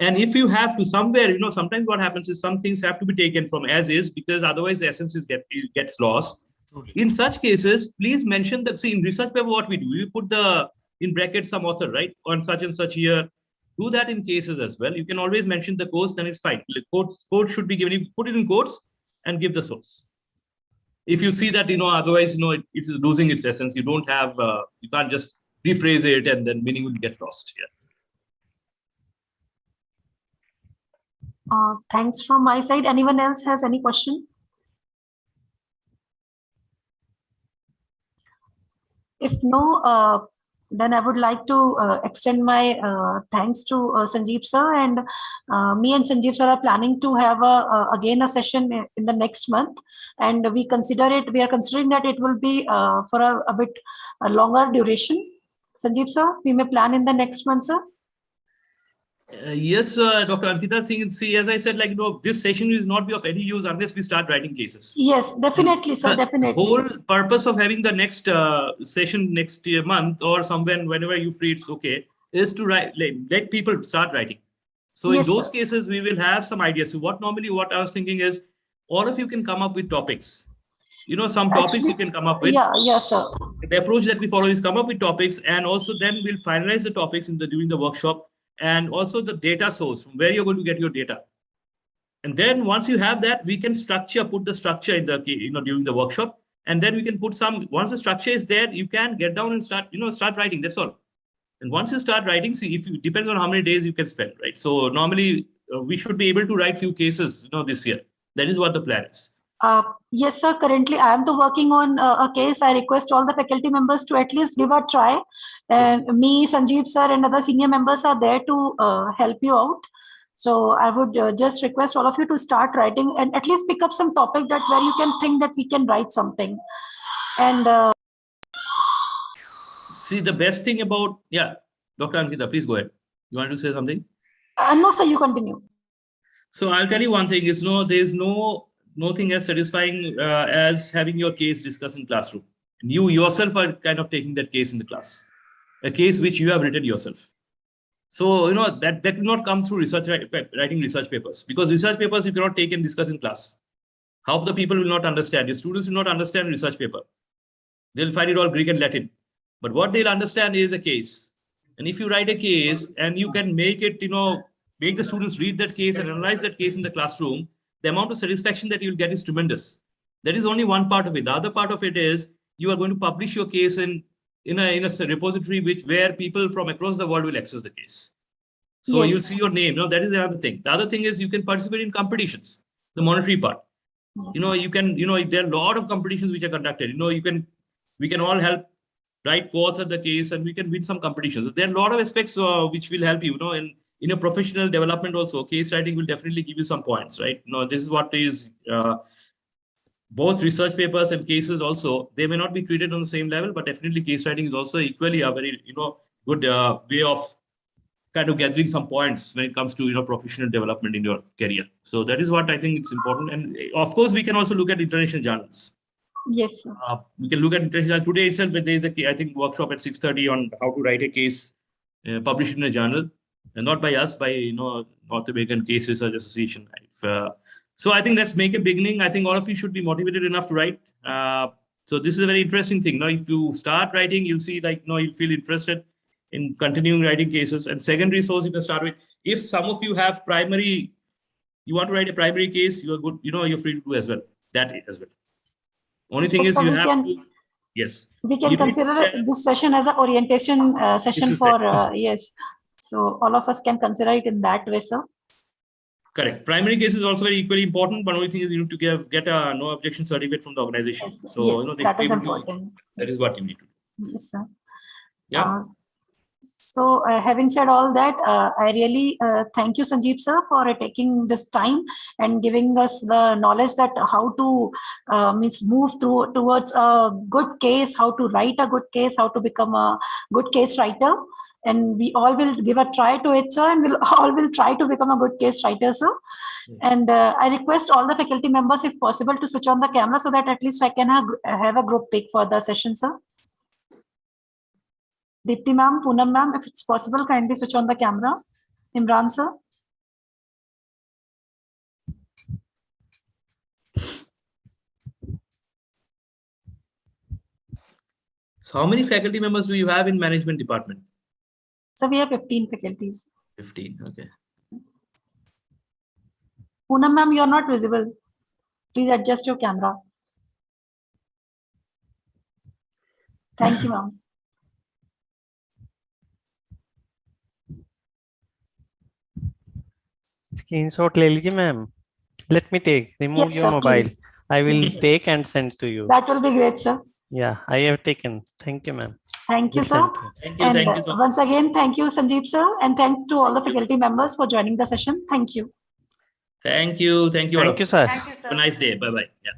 And if you have to somewhere, sometimes what happens is some things have to be taken from as is, because otherwise the essence gets lost. Truly. In such cases, please mention that, see, in research paper, what we do, we put in brackets some author, right? On such and such year. Do that in cases as well. You can always mention the quotes, then it's fine. Quotes should be given, you put it in quotes and give the source. If you see that, otherwise, it's losing its essence. You don't have, you can't just rephrase it and then meaning will get lost here. Thanks from my side. Anyone else has any question? If no, then I would like to extend my thanks to Sanjeev sir, and me and Sanjeev sir are planning to have again a session in the next month, and we are considering that it will be for a bit longer duration. Sanjeev sir, we may plan in the next month, sir. Yes, Dr. Ankita, see, as I said, this session will not be of any use unless we start writing cases. Yes, definitely, sir, definitely. The whole purpose of having the next session next month or somewhere, whenever you free, it's okay, is to let people start writing. So in those cases, we will have some ideas. So what I was thinking is, all of you can come up with topics. Some topics you can come up with. Yes, sir. The approach that we follow is come up with topics, and also then we'll finalize the topics during the workshop. And also the data source from where you're going to get your data. And then once you have that, we can put the structure in the, during the workshop. And then we can put once the structure is there, you can get down and start writing. That's all. And once you start writing, see, it depends on how many days you can spend, right? So normally we should be able to write few cases, this year. That is what the plan is. Yes, sir. Currently, I am working on a case. I request all the faculty members to at least give a try. And me, Sanjeev sir, and other senior members are there to help you out. So I would just request all of you to start writing and at least pick up some topic where you can think that we can write something. And see, the best thing about, Dr. Ankita, please go ahead. You want to say something? No, sir, you continue. So I'll tell you one thing is there's nothing as satisfying as having your case discussed in classroom. And you yourself are kind of taking that case in the class, a case which you have written yourself. So, that will not come through writing research papers, because research papers you cannot take and discuss in class. Half the people will not understand. Your students will not understand research paper. They'll find it all Greek and Latin. But what they'll understand is a case. And if you write a case and you can make it, make the students read that case and analyze that case in the classroom, the amount of satisfaction that you'll get is tremendous. That is only one part of it. The other part of it is you are going to publish your case in a repository where people from across the world will access the case. So you'll see your name. That is the other thing. The other thing is you can participate in competitions, the monetary part. Yes. You can, there are a lot of competitions which are conducted. We can all help co-author the case and we can win some competitions. There are a lot of aspects which will help you, in a professional development also. Case writing will definitely give you some points, right? This is what is both research papers and cases also, they may not be treated on the same level, but definitely case writing is also equally a very, good way of kind of gathering some points when it comes to, professional development in your career. So that is what I think it's important. And of course, we can also look at international journals. Yes, sir. We can look at international. Today itself, there is I think, workshop at 6:30 on how to write a case, published in a journal, and not by us, by North American Case Research Association. So I think let's make a beginning. I think all of you should be motivated enough to write. So this is a very interesting thing. Now, if you start writing, you'll see you'll feel interested in continuing writing cases. And secondary source you can start with. If some of you have you want to write a primary case, you're good. You're free to do as well. That as well. Only thing is you have to. Yes. We can consider this session as an orientation session for yes. So all of us can consider it in that way, sir. Correct. Primary case is also very equally important, but only thing is you need to get a no objection certificate from the organization. Yes, so yes, that is important. That is what you need to do. Yes, sir. Yeah. So having said all that, I really thank you, Sanjeev sir, for taking this time and giving us the knowledge that how to move towards a good case, how to write a good case, how to become a good case writer. And we all will give a try to it, sir, and we'll all will try to become a good case writer, sir. Yes. And I request all the faculty members, if possible, to switch on the camera so that at least I can have a group pic for the session, sir. Deepti ma'am, Poonam ma'am, if it's possible, kindly switch on the camera. Imran sir. So how many faculty members do you have in management department? So we have 15 faculties. 15, okay. Poonam ma'am, you are not visible. Please adjust your camera. Thank you, ma'am. Screenshot ले लीजिए ma'am. Let me take. Remove yes, your sir, mobile. please. I will take and send to you. That will be great, sir. Yeah, I have taken. Thank you, ma'am. Thank you, sir. Thank you. And thank you so once again, thank you, Sanjeev sir, and thanks to all the faculty members for joining the session. Thank you. Thank you. Thank you. Thank you, sir. Have a nice day. Bye-bye. Yeah.